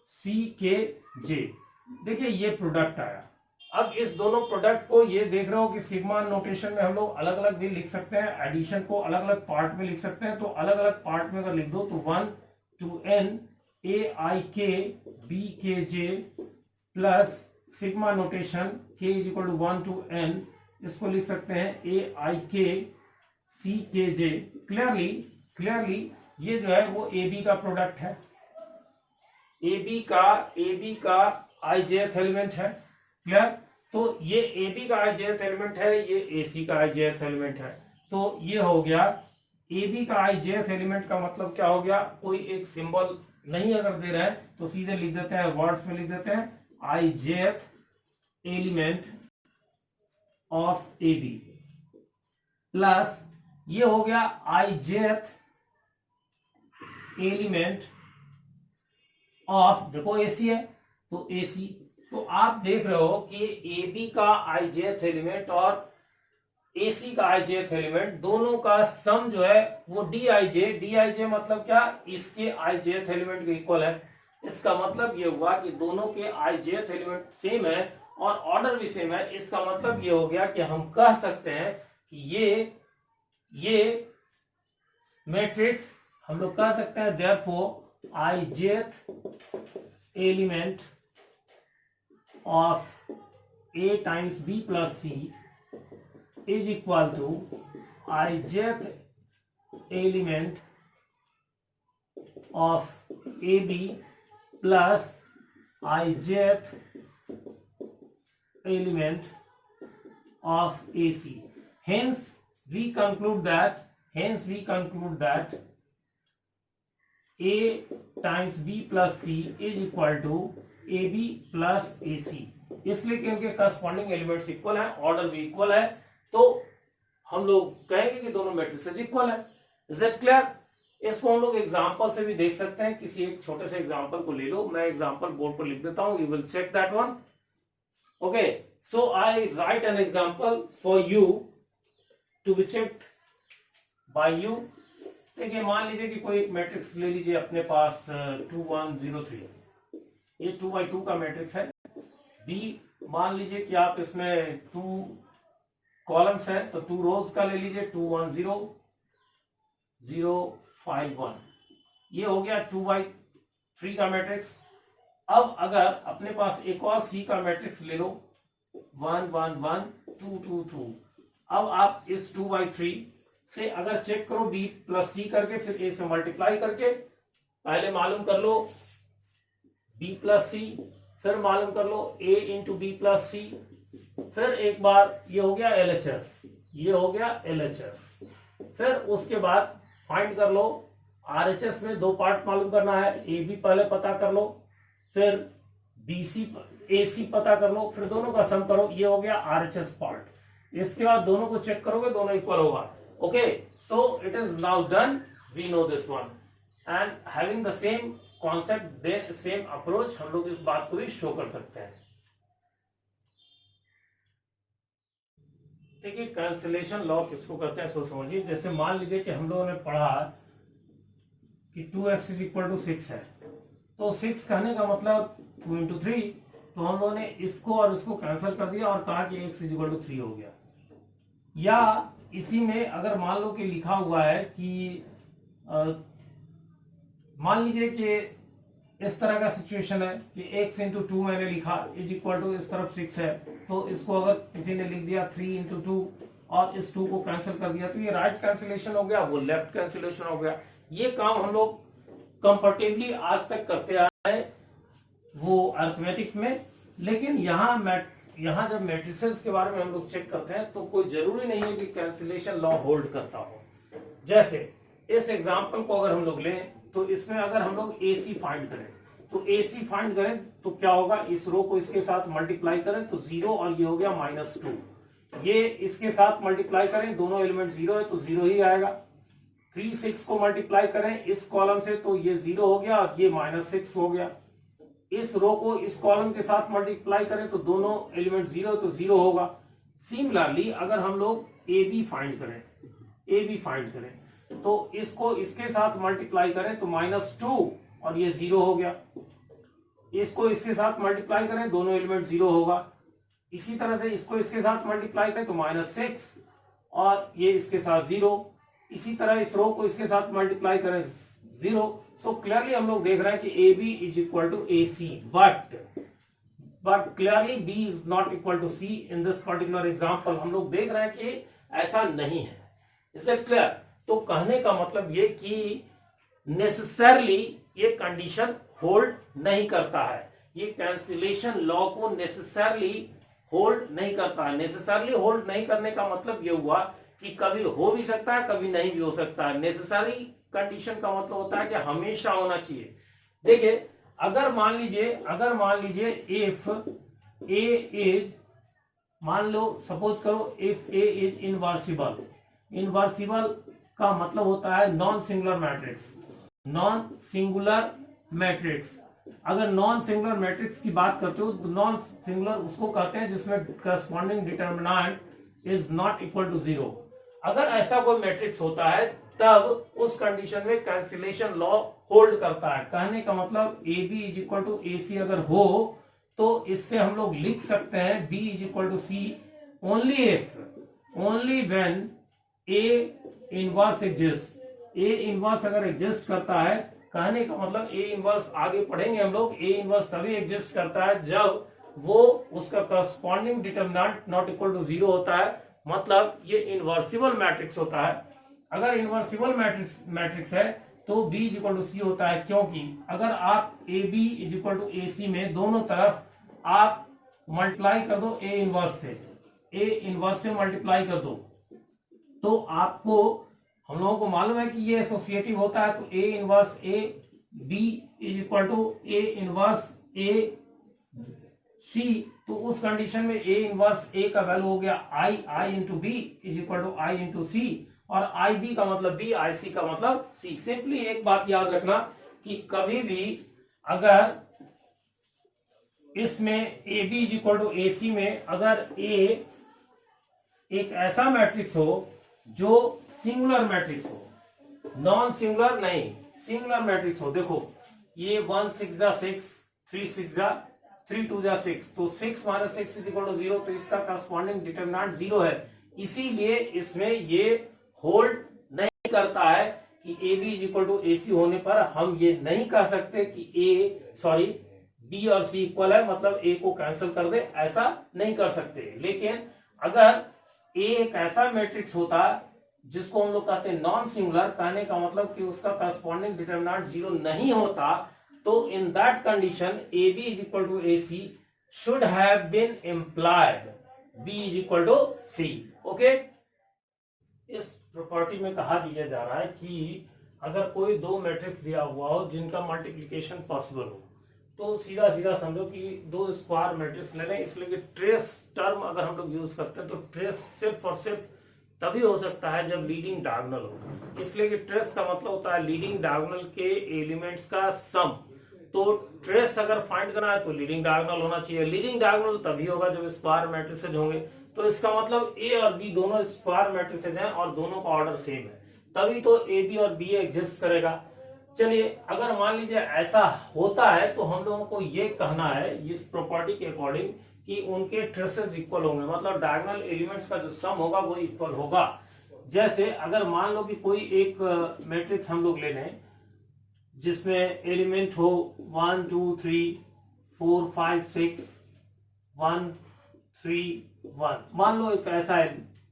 सी के जे, देखिए ये प्रोडक्ट आया। अब इस दोनों प्रोडक्ट को ये देख रहे हो कि सिग्मा नोटेशन में हम लोग अलग अलग भी लिख सकते हैं, एडिशन को अलग अलग पार्ट में लिख सकते हैं, तो अलग अलग पार्ट में अगर लिख दो तो 1 to n a i k b k j plus sigma notation k is equal to 1 to n, इसको लिख सकते हैं a i k c k j। Clearly ये जो है वो a b का प्रोडक्ट है, AB का ijth एलिमेंट है, क्लियर। तो ये AB का ijth एलिमेंट है, ये AC का ijth एलिमेंट है, तो ये हो गया AB का ijth एलिमेंट का मतलब क्या हो गया, कोई एक सिंबल नहीं अगर दे रहा है तो सीधे लिख देते हैं, वर्ड्स में लिख देते हैं ijth element of AB plus ये हो गया ijth एलिमेंट ऑफ, देखो AC है तो AC, तो आप देख रहे हो कि AB का ijth एलिमेंट और AC का ijth एलिमेंट दोनों का सम जो है वो dij मतलब क्या, इसके ijth एलिमेंट के इक्वल है। इसका मतलब ये हुआ कि दोनों के ijth एलिमेंट सेम है और ऑर्डर भी सेम है। इसका मतलब ये हो गया कि हम कह सकते हैं कि ये मैट्रिक्स हम लोग कह सकते हैं therefore ijth element of a times b plus c is equal to ijth element of ab plus ijth element of ac। Hence we conclude that a times b plus c is equal to ab plus ac, इसलिए कि इनके करस्पॉन्डिंग एलिमेंट्स इक्वल हैं, ऑर्डर भी इक्वल है, तो हम लोग कहेंगे कि दोनों मैट्रिसेस इक्वल है। Is it clear? इसको हम लोग एग्जांपल से भी देख सकते हैं, किसी एक छोटे से एग्जांपल को ले लो, मैं एग्जांपल बोर्ड पर लिख देता हूं, you will check that one. Okay, so I write an example for you to be checked by you. देखिए मान लीजिए कि कोई मैट्रिक्स ले लीजिए अपने पास 2 1 0 3, ये 2 by 2 का मैट्रिक्स है। बी मान लीजिए कि आप इसमें 2 कॉलम्स हैं तो 2 रोज का ले लीजिए, 2 1 0 0 5 1, ये हो गया 2 by 3 का मैट्रिक्स। अब अगर अपने पास एक और सी का मैट्रिक्स ले लो, 1 1 1 2 2 2, अब आप इस 2 by 3 से अगर चेक करो b प्लस सी करके, फिर a से मल्टीप्लाई करके, पहले मालूम कर लो b प्लस सी, फिर मालूम कर लो a इंटू बी प्लस सी, फिर एक बार ये हो गया LHS, ये हो गया LHS, फिर उसके बाद फाइंड कर लो RHS में 2 पार्ट मालूम करना है, AB पहले पता कर लो, फिर BC AC पता कर लो, फिर दोनों का सम करो, ये हो गया RHS पार्ट। इसके बाद दोनों को चेक करोगे, दोनों इक्वल होगा। Okay, so it is now done. We know this one, and having the same concept, same approach, हम लोग इस बात को भी शो कर सकते हैं। देखिए कैंसिलेशन लॉ किसको कहते हैं, सो समझिए। जैसे मान लीजिए कि हम लोगों ने पढ़ा कि 2x इज इक्वल टू 6 है, तो 6 कहने का मतलब 2 into 3, तो हम लोगों ने इसको और इसको कैंसिल कर दिया और कहा कि x इज इक्वल टू 3 हो गया। या इसी में अगर मान लो कि लिखा हुआ है कि मान लीजिए कि इस तरह का सिचुएशन है कि x इंटू टू मैंने लिखा इज इक्वल टू इस तरफ 6 है, तो इसको अगर किसी ने लिख दिया 3 इंटू टू और इस 2 को कैंसिल कर दिया तो ये राइट कैंसिलेशन हो गया, वो लेफ्ट कैंसिलेशन हो गया। ये काम हम लोग कंफर्टेबली आज तक करते आ रहे हैं वो अर्थमेटिक में। लेकिन यहाँ जब मैट्रिसेस के बारे में हम लोग चेक करते हैं तो कोई जरूरी नहीं है कि कैंसिलेशन लॉ होल्ड करता हो। जैसे इस एग्जांपल को अगर हम लोग लें तो इसमें अगर हम लोग AC फाइंड करें तो AC फाइंड करें तो क्या होगा, इस रो को इसके साथ मल्टीप्लाई करें तो 0 और ये हो गया -2, ये इसके साथ मल्टीप्लाई करें, दोनों एलिमेंट 0 है तो 0 ही आएगा। 3 6 को मल्टीप्लाई करें इस कॉलम से तो ये 0 हो गया और ये -6 हो गया। इस रो को इस कॉलम के साथ मल्टीप्लाई करें तो दोनों एलिमेंट 0 तो 0 होगा। सिमिलरली अगर हम लोग AB फाइंड करें तो इसको इसके साथ मल्टीप्लाई करें तो -2 और ये 0 हो गया। इसको इसके साथ मल्टीप्लाई करें दोनों एलिमेंट 0 होगा। इसी तरह से इसको इसके साथ मल्टीप्लाई करें तो -6 और ये इसके साथ 0। इसी तरह इस रो को इसके साथ मल्टीप्लाई करें 0। सो क्लियरली हम लोग देख रहे हैं कि AB is equal to AC, but clearly B is not equal to C in this particular example. हम लोग देख रहे हैं कि ऐसा नहीं है। Is it clear? तो कहने का मतलब ये कि नेसेसरली ये कंडीशन होल्ड नहीं करता है, ये कैंसिलेशन लॉ को नेसेसरली होल्ड नहीं करता है। नेसेसरली होल्ड नहीं करने का मतलब ये हुआ कि कभी हो भी सकता है कभी नहीं भी हो सकता है। नेसेसरी कंडीशन का मतलब होता है कि हमेशा होना चाहिए। देखिए अगर मान लीजिए इफ A इज, मान लो सपोज करो इफ A इज इनवर्सिबल का मतलब होता है नॉन सिंगुलर मैट्रिक्स। अगर नॉन सिंगुलर मैट्रिक्स की बात करते हो तो नॉन सिंगुलर उसको कहते हैं जिसमें corresponding determinant is not equal to 0। अगर ऐसा कोई मैट्रिक्स होता है तब उस कंडीशन में कैंसिलेशन लॉ होल्ड करता है। कहने का मतलब AB is equal to AC अगर हो तो इससे हम लोग लिख सकते हैं B is equal to C only when A inverse exist. A inverse अगर एग्जिस्ट करता है, कहने का मतलब A इनवर्स आगे पढ़ेंगे हम लोग, A इनवर्स तभी एग्जिस्ट करता है जब वो उसका corresponding determinant not equal to 0 होता है, मतलब ये इनवर्सिबल मैट्रिक्स होता है। अगर इनवर्सिबल मैट्रिक्स है तो B is equal to C होता है, क्योंकि अगर आप AB is equal to AC में दोनों तरफ आप मल्टीप्लाई कर दो A इनवर्स से मल्टीप्लाई कर दो तो आपको, हम लोगों को मालूम है कि ये एसोसिएटिव होता है, तो A inverse A B is equal to A inverse A C। तो उस कंडीशन में A इनवर्स A का वैल्यू हो गया I into B is equal to I into C, और IB का मतलब B, IC का मतलब C। सिंपली एक बात याद रखना कि कभी भी अगर इसमें AB is equal to AC में अगर A एक ऐसा मैट्रिक्स हो जो सिंगुलर मैट्रिक्स हो, नॉन सिंगुलर नहीं, सिंगुलर मैट्रिक्स हो, देखो ये 1 6 जा 6, 3 6 जा 3 2 जा 6, तो 6 माइनस 6 इज इक्वल टू 0, तो इसका करस्पॉन्डिंग डिटरमिनेंट 0 है। इसीलिए इसमें ये होल्ड नहीं करता है कि AB is equal to AC होने पर हम ये नहीं कह सकते कि B और C इक्वल है, मतलब A को कैंसिल कर दे, ऐसा नहीं कर सकते। लेकिन अगर A एक ऐसा मैट्रिक्स होता जिसको हम लोग कहते हैं नॉन सिंगुलर, कहने का मतलब कि उसका करस्पॉन्डिंग डिटरमिनेंट 0 नहीं होता, तो in that condition AB is equal to AC should have been implied B is equal to C। Okay, इस प्रॉपर्टी में कहा दिया जा रहा है कि अगर कोई दो मैट्रिक्स दिया हुआ हो जिनका मल्टीप्लिकेशन पॉसिबल हो, तो सीधा सीधा समझो कि दो स्क्वायर मैट्रिक्स ले लें। इसलिए कि ट्रेस टर्म अगर हम लोग यूज करते हैं तो ट्रेस सिर्फ और सिर्फ तभी हो सकता है जब लीडिंग डायगोनल हो। इसलिए कि ट्रेस का मतलब होता है लीडिंग डायगोनल के एलिमेंट्स का सम। तो ट्रेस अगर फाइंड करना है तो लीडिंग डायगोनल होना चाहिए। लीडिंग डायगोनल तभी होगा जब स्क्वायर मैट्रिसेज होंगे। तो इसका मतलब A और B दोनों स्क्वायर मैट्रिसेज हैं और दोनों का ऑर्डर सेम है, तभी तो AB और B एग्जिस्ट करेगा। चलिए, अगर मान लीजिए ऐसा होता है तो हम लोगों को ये कहना है इस प्रॉपर्टी के अकॉर्डिंग कि उनके ट्रेसेस इक्वल होंगे, मतलब डायगोनल एलिमेंट्स का जो सम होगा वो इक्वल होगा। जैसे अगर मान लो कि कोई एक मैट्रिक्स हम लोग ले लें जिसमें एलिमेंट हो 1 2 3 4 5 6 1 3 1। मान लो एक ऐसा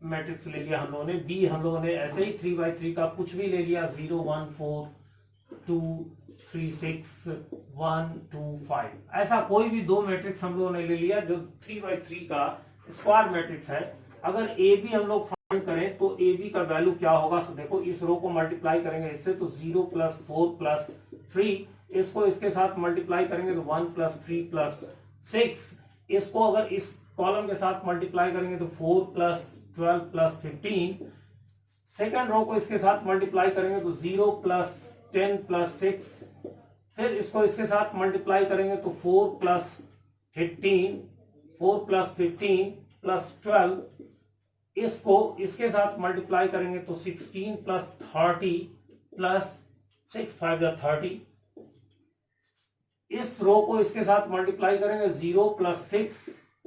मैट्रिक्स ले लिया हम लोगों ने, बी हम लोगों ने ऐसे ही 3 by 3 का कुछ भी ले लिया, 0 1 4 2 3 6 1 2 5, ऐसा कोई भी दो मैट्रिक्स हम लोगों ने ले लिया जो 3 by 3 का स्क्वायर मैट्रिक्स है। अगर ए बी हम लोग फाइंड करें तो ए बी का वैल्यू क्या होगा? तो देखो इस रो को मल्टीप्लाई करेंगे इससे तो 0 + 4 + 3, इसको इसके साथ मल्टीप्लाई करेंगे तो 1 + 3 + 6, इसको अगर इस कॉलम के साथ मल्टीप्लाई करेंगे तो 4 + 12 + 15, सेकेंड रो को इसके साथ मल्टीप्लाई करेंगे तो 0 + 10 + 6, फिर इसको इसके साथ मल्टीप्लाई करेंगे तो 4 + 15 4 + 15 + 12, इसको इसके साथ मल्टीप्लाई करेंगे तो 16 + 30 + 6 5 30, इस रो को इसके साथ मल्टीप्लाई करेंगे 0 + 6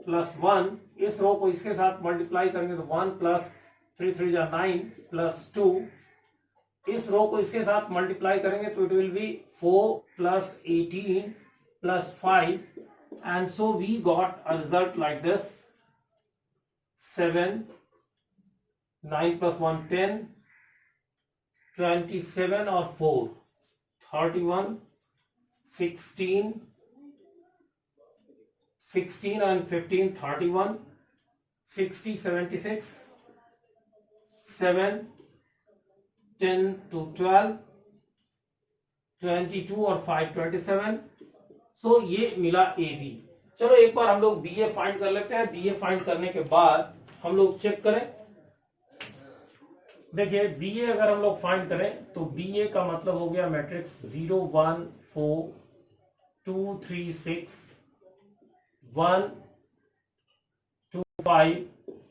+ 1, इस रो को इसके साथ मल्टीप्लाई करेंगे तो 1 + 3 3 9 + 2, इस रो को इसके साथ मल्टीप्लाई करेंगे तो it will B 4 + 18 + 5, and so we got a result like this: 7 9 + 1 10 27 और 4 31 16 16 and 15 31 60 76 7 10 to 12 22 और 5 27। सो ये मिला ए बी। चलो एक बार हम लोग बी ए फाइंड कर लेते हैं। बी ए फाइंड करने के बाद हम लोग चेक करें। देखिए बी ए अगर हम लोग फाइंड करें तो बी ए का मतलब हो गया मैट्रिक्स 0 1 4 2 3 6 1 2 5,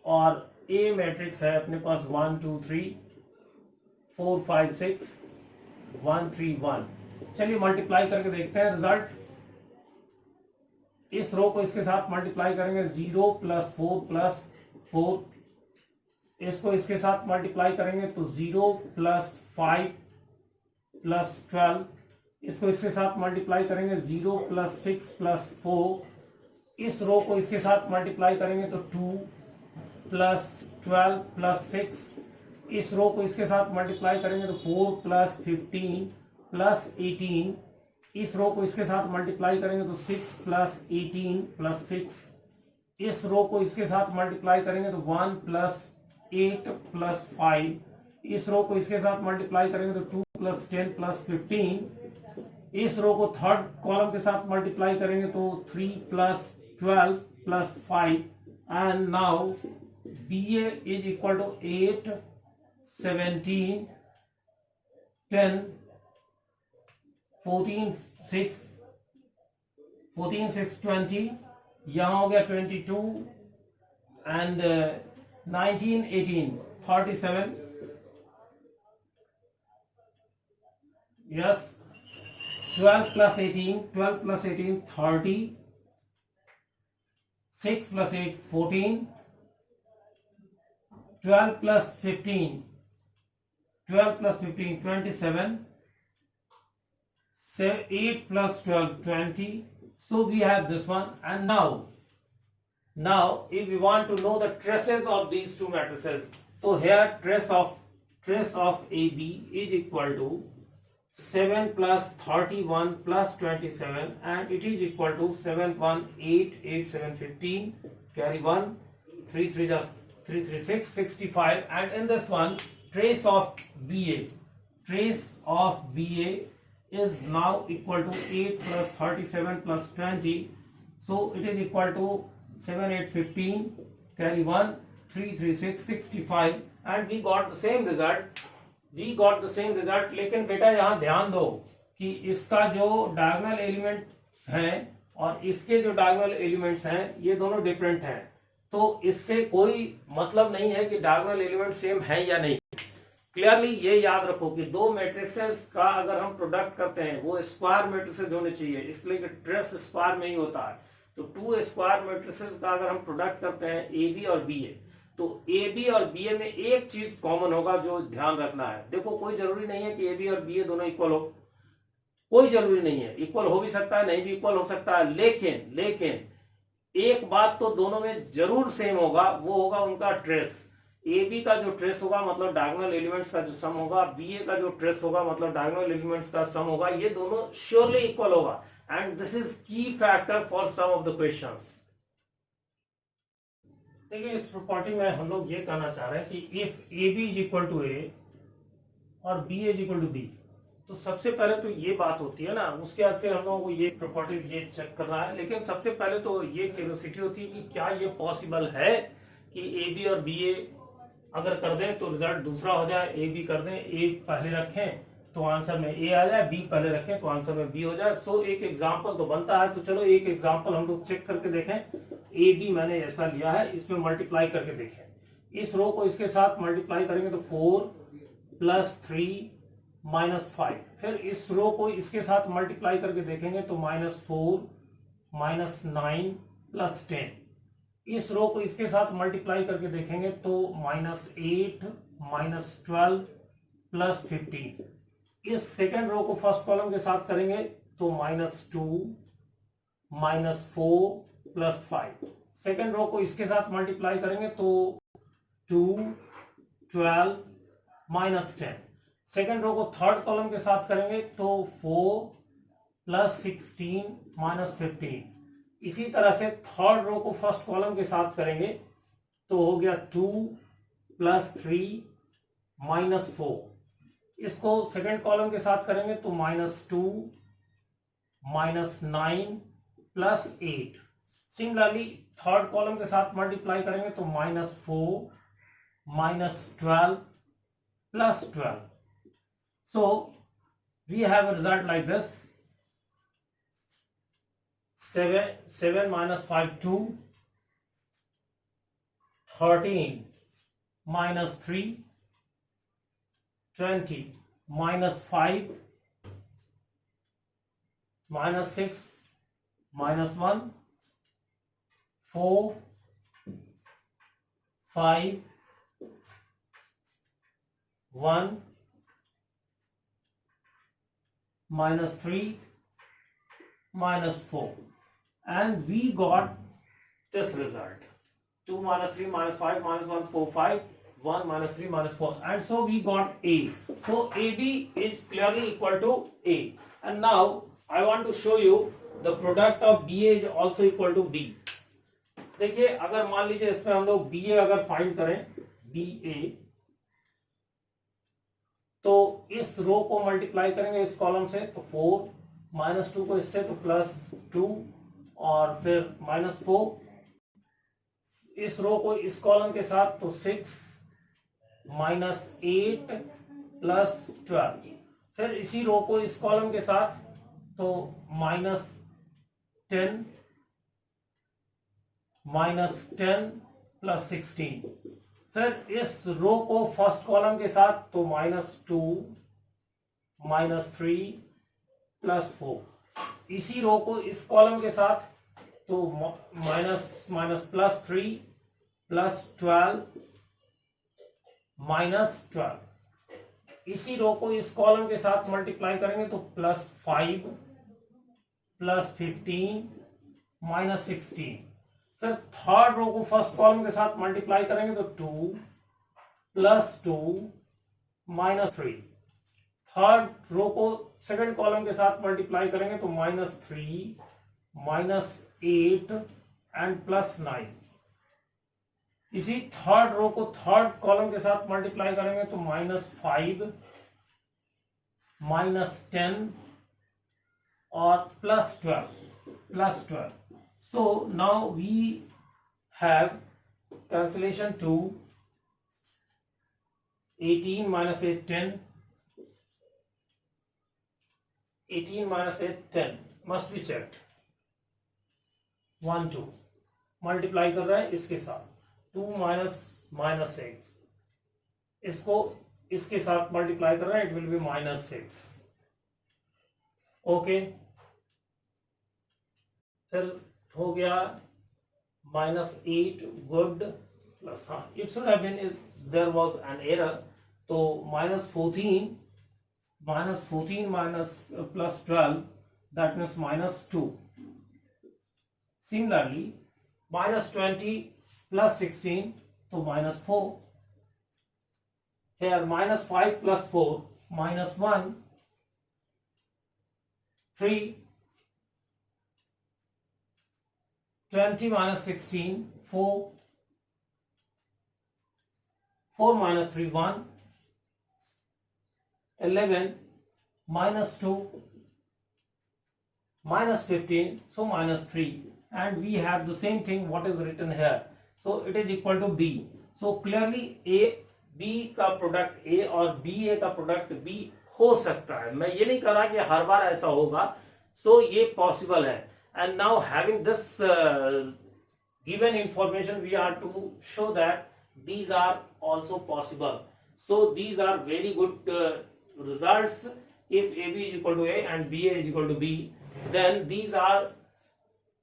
और ए मैट्रिक्स है अपने पास 1 2 3 4 5 6 1 3 1। चलिए मल्टीप्लाई करके देखते हैं रिजल्ट। इस रो को इसके साथ मल्टीप्लाई करेंगे 0 + 4 + 4, इसको इसके साथ मल्टीप्लाई करेंगे तो 0 + 5 + 12, इसको इसके साथ मल्टीप्लाई करेंगे 0 + 6 + 4, इस रो को इसके साथ मल्टीप्लाई करेंगे तो 2 + 12 + 6, इस रो को इसके साथ मल्टीप्लाई करेंगे तो 4 + 15 + 18, इस रो को इसके साथ मल्टीप्लाई करेंगे तो 6 + 18 + 6, इस रो को इसके साथ मल्टीप्लाई करेंगे तो 1 + 8 + 5, इस रो को इसके साथ मल्टीप्लाई करेंगे तो 2 + 10 + 15, इस रो को थर्ड कॉलम के साथ मल्टीप्लाई करेंगे तो 3 + 12 + 5, and now BA is equal to 8 17 10 14 6 14 6 20, यहाँ हो गया 22 and 19 18 37, yes 12 + 18 30, 6 + 8 14, 12 + 15 27, 8 + 12 20. So we have this one. And now if we want to know the traces of these two matrices, so here trace of AB is equal to 7 + 31 + 27, and it is equal to 7 1 8 8 7 15, carry 1 3 3 just 3 3 6 65, and in this one trace of BA is now equal to 8 + 37 + 20, so it is equal to 7 8 15, carry 1 3 3 6 65, and we got the same result. लेकिन बेटा यहाँ ध्यान दो कि इसका जो डायगोनल एलिमेंट है और इसके जो डायगोनल एलिमेंट्स हैं ये दोनों डिफरेंट हैं, तो इससे कोई मतलब नहीं है कि डायगोनल एलिमेंट सेम है या नहीं। क्लियरली ये याद रखो कि दो मैट्रिसेस का अगर हम प्रोडक्ट करते हैं वो स्क्वायर मैट्रिसेस होने चाहिए, इसलिए कि ट्रेस स्क्वायर में ही होता है। तो टू स्क्वायर मैट्रिसेस का अगर हम प्रोडक्ट करते हैं ए बी और बी ए, तो ए बी और बी ए में एक चीज कॉमन होगा जो ध्यान रखना है। देखो कोई जरूरी नहीं है कि ए बी और बी ए दोनों इक्वल हो, कोई जरूरी नहीं है, इक्वल हो भी सकता है, नहीं भी इक्वल हो सकता है, लेकिन लेकिन एक बात तो दोनों में जरूर सेम होगा, वो होगा उनका ट्रेस। ए बी का जो ट्रेस होगा मतलब डायगोनल एलिमेंट्स का जो सम होगा, बी ए का जो ट्रेस होगा मतलब डायगोनल एलिमेंट्स का सम होगा, ये दोनों श्योरली इक्वल होगा। And this is key factor for some of the questions. देखिए इस प्रॉपर्टी में हम लोग ये कहना चाह रहे हैं कि if A B is equal to A और B is equal to B, तो सबसे पहले तो ये बात होती है ना, उसके बाद फिर हम लोगों को ये प्रॉपर्टी ये चेक करना है। लेकिन सबसे पहले तो ये क्यूरियोसिटी होती है कि क्या ये पॉसिबल है कि ए बी और बी ए अगर कर दें तो रिजल्ट दूसरा हो जाए, ए बी कर दें, ए पहले रखें तो आंसर में ए आ जाए, बी पहले रखें तो आंसर में बी हो जाए। सो एक एग्जाम्पल तो बनता है, तो चलो एक एग्जाम्पल हम लोग चेक करके देखें। ए बी मैंने ऐसा लिया है, इसमें मल्टीप्लाई करके देखें। इस रो को इसके साथ मल्टीप्लाई करेंगे तो 4 प्लस 3 माइनस 5। फिर इस रो को इसके साथ मल्टीप्लाई करके देखेंगे तो -4 -9 प्लस 10। इस रो को इसके साथ मल्टीप्लाई करके देखेंगे तो -8 -12 प्लस 15। इस सेकेंड रो को फर्स्ट कॉलम के साथ करेंगे तो -2 -4 प्लस 5। सेकेंड रो को इसके साथ मल्टीप्लाई करेंगे तो 2 12 -10। सेकेंड रो को थर्ड कॉलम के साथ करेंगे तो 4 प्लस 16 -15। इसी तरह से थर्ड रो को फर्स्ट कॉलम के साथ करेंगे तो हो गया 2 प्लस 3 -4। इसको सेकेंड कॉलम के साथ करेंगे तो -2 -9 प्लस 8। सिमिलरली थर्ड कॉलम के साथ मल्टीप्लाई करेंगे तो -4 -12 plus 12. So we have a result like this: 7 minus 5 2, 13 minus 3, 20 minus 5 minus 6 minus 1, 4 5 1 minus 3 minus 4, and we got this result: 2 minus 3 minus 5 minus 1 4 5 1 minus 3 minus 4, and so we got A. So AB is clearly equal to A. And now I want to show you the product of BA is also equal to B. देखिए अगर मान लीजिए इसमें हम लोग BA अगर फाइंड करें, BA, तो इस रो को मल्टीप्लाई करेंगे इस कॉलम से तो 4, -2 को इससे तो +2 और फिर -4। इस रो को इस कॉलम के साथ तो 6 -8 प्लस 12। फिर इसी रो को इस कॉलम के साथ तो -10 प्लस 16। फिर इस रो को फर्स्ट कॉलम के साथ तो -2 -3 प्लस 4। इसी रो को इस कॉलम के साथ तो +3 प्लस 12 -12। इसी रो को इस कॉलम के साथ मल्टीप्लाई करेंगे तो +5 प्लस 15 -16। फिर थर्ड रो को फर्स्ट कॉलम के साथ मल्टीप्लाई करेंगे तो 2 प्लस 2 -3। थर्ड रो को सेकंड कॉलम के साथ मल्टीप्लाई करेंगे तो -3 -8 एंड +9। इसी थर्ड रो को थर्ड कॉलम के साथ मल्टीप्लाई करेंगे तो -5 -10 और +12। So now we have cancellation to 18 minus 8 10, 18 minus 8 10 must be checked। 1 2 multiply कर रहा है इसके साथ, 2 -6 इसको इसके साथ मल्टीप्लाई कर रहा है, इट विल बी -6। ओके, फिर हो गया -8 good plus, it should have been, there was an error, तो -14 minus 14 minus plus 12, that means minus 2. Similarly, minus 20 plus 16, so minus 4. Here minus 5 plus 4, minus 1, 3, 20 minus 16, 4, 4 minus 3, 1, 11, minus 2, minus 15, so minus 3, and we have the same thing what is written here, so it is equal to B. So clearly A B का प्रोडक्ट A और B A का प्रोडक्ट B हो सकता है, मैं ये नहीं कह रहा कि हर बार ऐसा होगा, so ये पॉसिबल है. And now having this given information, we are to show that these are also possible. So these are very good results. If AB is equal to A and BA is equal to B, then these are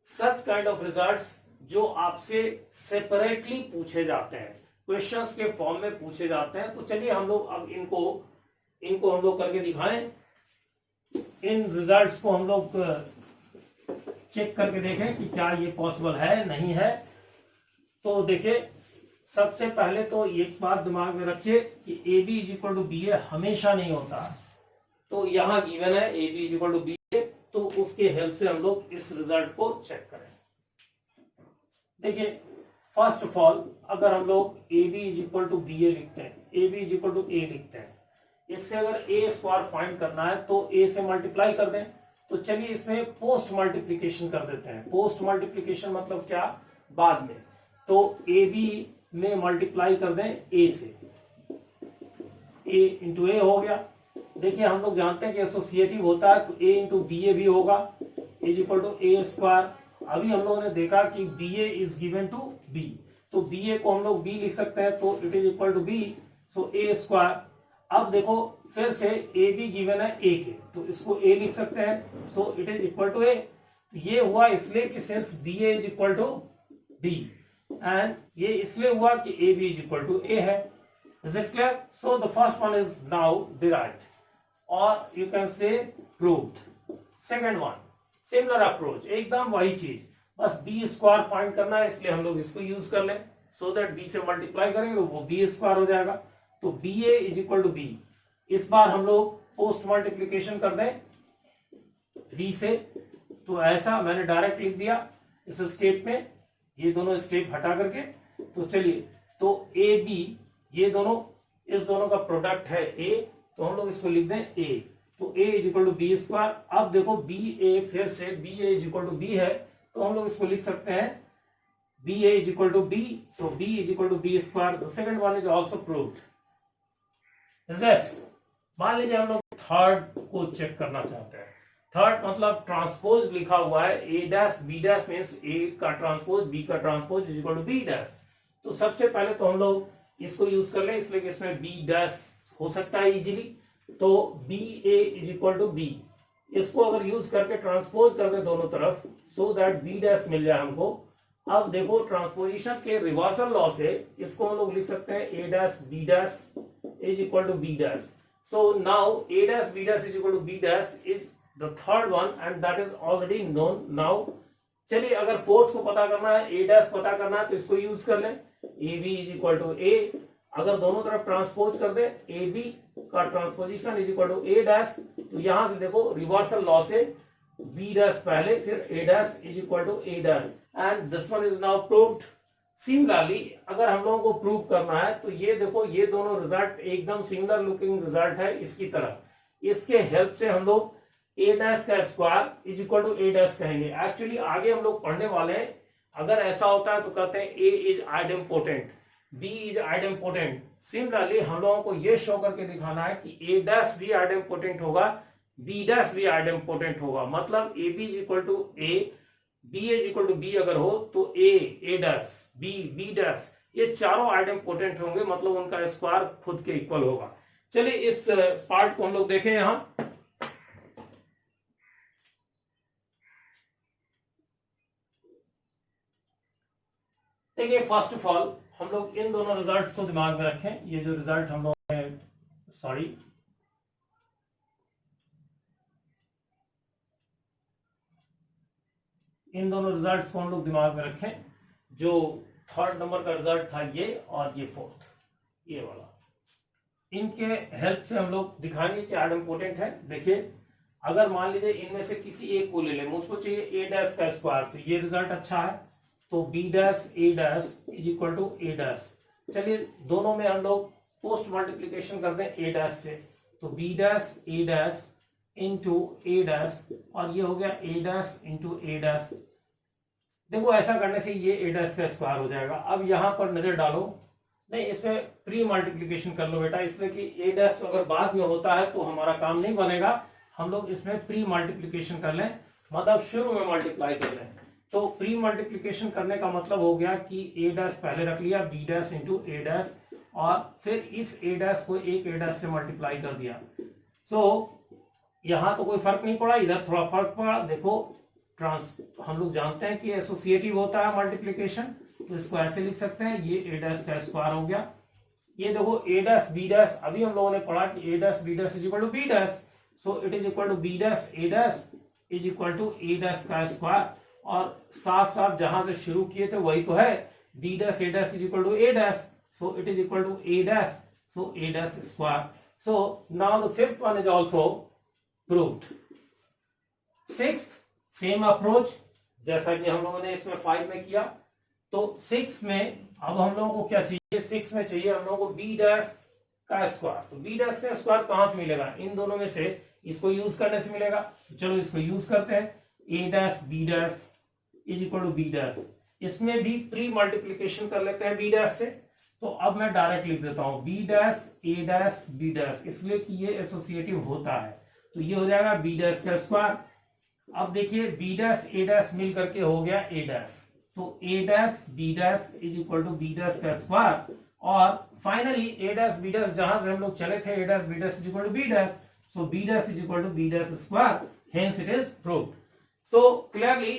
such kind of results जो आपसे सेपरेटली पूछे जाते हैं, क्वेश्चंस के फॉर्म में पूछे जाते हैं. तो चलिए हम लोग अब इनको हम लोग करके दिखाएं. इन रिजल्ट्स को हम लोग चेक करके देखें कि क्या ये पॉसिबल है नहीं है. तो देखिए, सबसे पहले तो एक बात दिमाग में रखिए कि A B is equal to B A हमेशा नहीं होता. तो यहाँ गिवन है A B is equal to B A, तो उसके हेल्प से हम लोग इस रिजल्ट को चेक करें. देखिए, फर्स्ट ऑफ ऑल अगर हम लोग A B is equal to B A लिखते हैं, A B is equal to A लिखते हैं, इससे अगर ए स्क्वायर फाइंड करना है तो ए से मल्टीप्लाई कर दें. तो चलिए इसमें पोस्ट मल्टीप्लीकेशन कर देते हैं. पोस्ट मल्टीप्लीकेशन मतलब क्या, बाद में. तो ए बी में मल्टीप्लाई कर दें ए से, ए इंटू ए हो गया. देखिए हम लोग जानते हैं कि एसोसिएटिव होता है, तो ए इंटू बी ए भी होगा, is equal to A square. अभी हम लोगों ने देखा कि B A is given to B, तो बी ए को हम लोग बी लिख सकते हैं, तो it is equal to B, so A square. अब देखो फिर से ए बी गिवन है ए के, तो इसको ए लिख सकते हैं, so it is equal to A. ये हुआ इसलिए कि since B A is equal to B, and ये इसलिए हुआ कि A B is equal to A है. Is it clear? So the first one is now derived, और you can say proved. Second one similar approach, एकदम वही चीज, बस बी स्क्वायर फाइंड करना है, इसलिए हम लोग इसको यूज कर लें. सो दैट बी से मल्टीप्लाई करेंगे तो वो बी स्क्वायर हो जाएगा. तो B A is equal to B. इस बार हम लोग पोस्ट मल्टीप्लीकेशन कर दें बी से, तो ऐसा मैंने डायरेक्ट लिख दिया इस स्टेप में, ये दोनों स्टेप हटा करके. तो चलिए, तो ए बी ये दोनों, इस दोनों का प्रोडक्ट है ए, तो हम लोग इसको लिख दें ए. तो A is equal to B square. अब देखो बी ए, फिर से B A is equal to B है, तो हम लोग इसको लिख सकते हैं B A is equal to B, so B is equal to B square. The second one is also proved. Is it? मान लीजिए हम लोग थर्ड को चेक करना चाहते हैं. थर्ड मतलब ट्रांसपोज लिखा हुआ है, A dash B dash means A का ट्रांसपोज बी का transpose is equal to B dash. तो सबसे पहले तो हम लोग इसको यूज कर लें, इसलिए कि इसमें बी डैश हो सकता है इजीली. तो B A is equal to B, इसको अगर यूज करके ट्रांसपोज कर दे दोनों तरफ, सो दैट बी डैश मिल जाए हमको. अब देखो ट्रांसपोजिशन के रिवर्सल लॉ से इसको हम लोग लिख सकते हैं A dash B dash is equal to B dash. So now A dash B dash is equal to B dash is the third one, and that is already known. Now चलिए अगर फोर्थ को पता करना है, ए डैश पता करना है, तो इसको यूज कर लें, A B is equal to A. अगर दोनों तरफ ट्रांसपोज कर दे, ए बी का transposition is equal to A dash, तो यहां से देखो रिवर्सल लॉ से बी डैश पहले, फिर A dash is equal to A dash, and this one is now proved. Similarly अगर हम लोगों को प्रूव करना है, तो ये देखो ये दोनों रिजल्ट एकदम सिमिलर लुकिंग रिजल्ट है इसकी तरह. इसके हेल्प से हम लोग ए डैश का square is equal to A dash कहेंगे. एक्चुअली आगे हम लोग पढ़ने वाले हैं, अगर ऐसा होता है तो कहते हैं A is idempotent, B is idempotent. Similarly हम लोगों को ये शो करके दिखाना है कि ए डैश भी आइडेम्पोटेंट होगा, बी डैश भी आइडेम्पोटेंट होगा. मतलब A B is equal to A, B is equal to B अगर हो, तो ए डैश, बी डैश, ये चारों आइडेम्पोटेंट होंगे, मतलब उनका स्क्वायर खुद के इक्वल होगा. चलिए इस पार्ट को हम लोग देखें. यहां देखिए, फर्स्ट ऑफ ऑल हम लोग इन दोनों रिजल्ट्स को दिमाग में रखें. ये जो रिजल्ट हम लोग, सॉरी इन दोनों रिजल्ट्स को हम लोग दिमाग में रखें, जो थर्ड नंबर का रिजल्ट था ये और ये फोर्थ, ये वाला। इनके हेल्प से हम लोग दिखाएंगे कि आइडेम्पोटेंट है। देखिए, अगर मान लीजिए इनमें से किसी एक को ले ले, मुझको चाहिए ए डैश का स्क्वायर, तो ये रिजल्ट अच्छा है, तो B dash A dash is equal to A dash. चलिए दोनों में हम लोग पोस्ट मल्टीप्लीकेशन कर दें ए डैश से, तो B dash A dash into A dash, और ये हो गया A dash into A dash. देखो ऐसा करने से ये ए डैश का स्क्वायर हो जाएगा। अब यहां पर नजर डालो, नहीं इसमें प्री मल्टीप्लीकेशन कर लो बेटा, इसलिए कि ए डैश अगर बाद में होता है तो हमारा काम नहीं बनेगा। हम लोग इसमें प्री मल्टीप्लीकेशन कर लें, मतलब शुरू में मल्टीप्लाई कर लें। तो प्री मल्टीप्लीकेशन करने का मतलब हो गया कि ए डैश पहले रख लिया, बी डैश इंटू ए डैश, और फिर इस ए डैश को एक ए डैश से मल्टीप्लाई कर दिया। सो यहां तो कोई फर्क नहीं पड़ा, इधर थोड़ा फर्क पड़ा। देखो हम लोग जानते हैं कि एसोसिएटिव होता है मल्टीप्लीकेशन, तो इसको ऐसे लिख सकते हैं, ये ए डैश का स्क्वायर हो गया। ये देखो ए डैश बी डैश, अभी हम लोगों ने पढ़ा कि A dash B dash is equal to B dash, so it is equal to B dash A dash is equal to A dash का स्क्वायर। और साफ साफ जहां से शुरू किए थे वही तो है, B dash A dash is equal to A dash, so it is equal to A dash, so A dash square. So now the fifth one is also proved. Sixth same approach जैसा कि हम लोगों ने इसमें 5 में किया, तो 6 में अब हम लोगों को क्या चाहिए, 6 में चाहिए हम लोगों को बी डैश का स्क्वायर। तो बी डैश का स्क्वायर कहां से मिलेगा, इन दोनों में से इसको यूज करने से मिलेगा। तो चलो इसको यूज करते हैं, A dash B dash is equal to B dash. इसमें भी प्री मल्टीप्लीकेशन कर लेते हैं बी डैश से, तो अब मैं डायरेक्ट लिख देता हूं B dash A dash B dash, इसलिए कि ये एसोसिएटिव होता है, तो ये हो जाएगा बी डैश का स्क्वायर। अब देखिए बी डैश ए डैश मिल करके हो गया ए डैश, तो A dash B dash is equal to B dash का स्क्वायर। और finally A dash B dash जहां से हम लोग चले थे, A dash B dash is equal to B dash, so B dash is equal to B dash square, hence it is proved. So clearly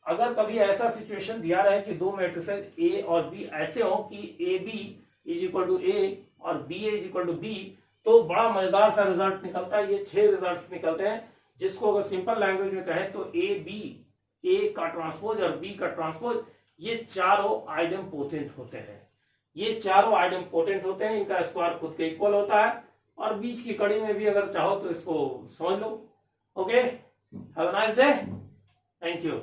अगर कभी ऐसा सिचुएशन दिया रहे कि दो मैट्रिसेस ए और बी ऐसे हो कि A B is equal to A और B is equal to B, तो बड़ा मजेदार सा रिजल्ट निकलता है। ये 6 रिजल्ट्स निकलते हैं, जिसको अगर सिंपल लैंग्वेज में कहें तो ए बी, ए का ट्रांसपोज और बी का ट्रांसपोज, ये चारों आइडेम्पोटेंट होते हैं। ये चारों आइडेम्पोटेंट होते हैं, इनका स्क्वायर खुद के इक्वल होता है, और बीच की कड़ी में भी अगर चाहो तो इसको समझ लो। Okay, have a nice day, thank you.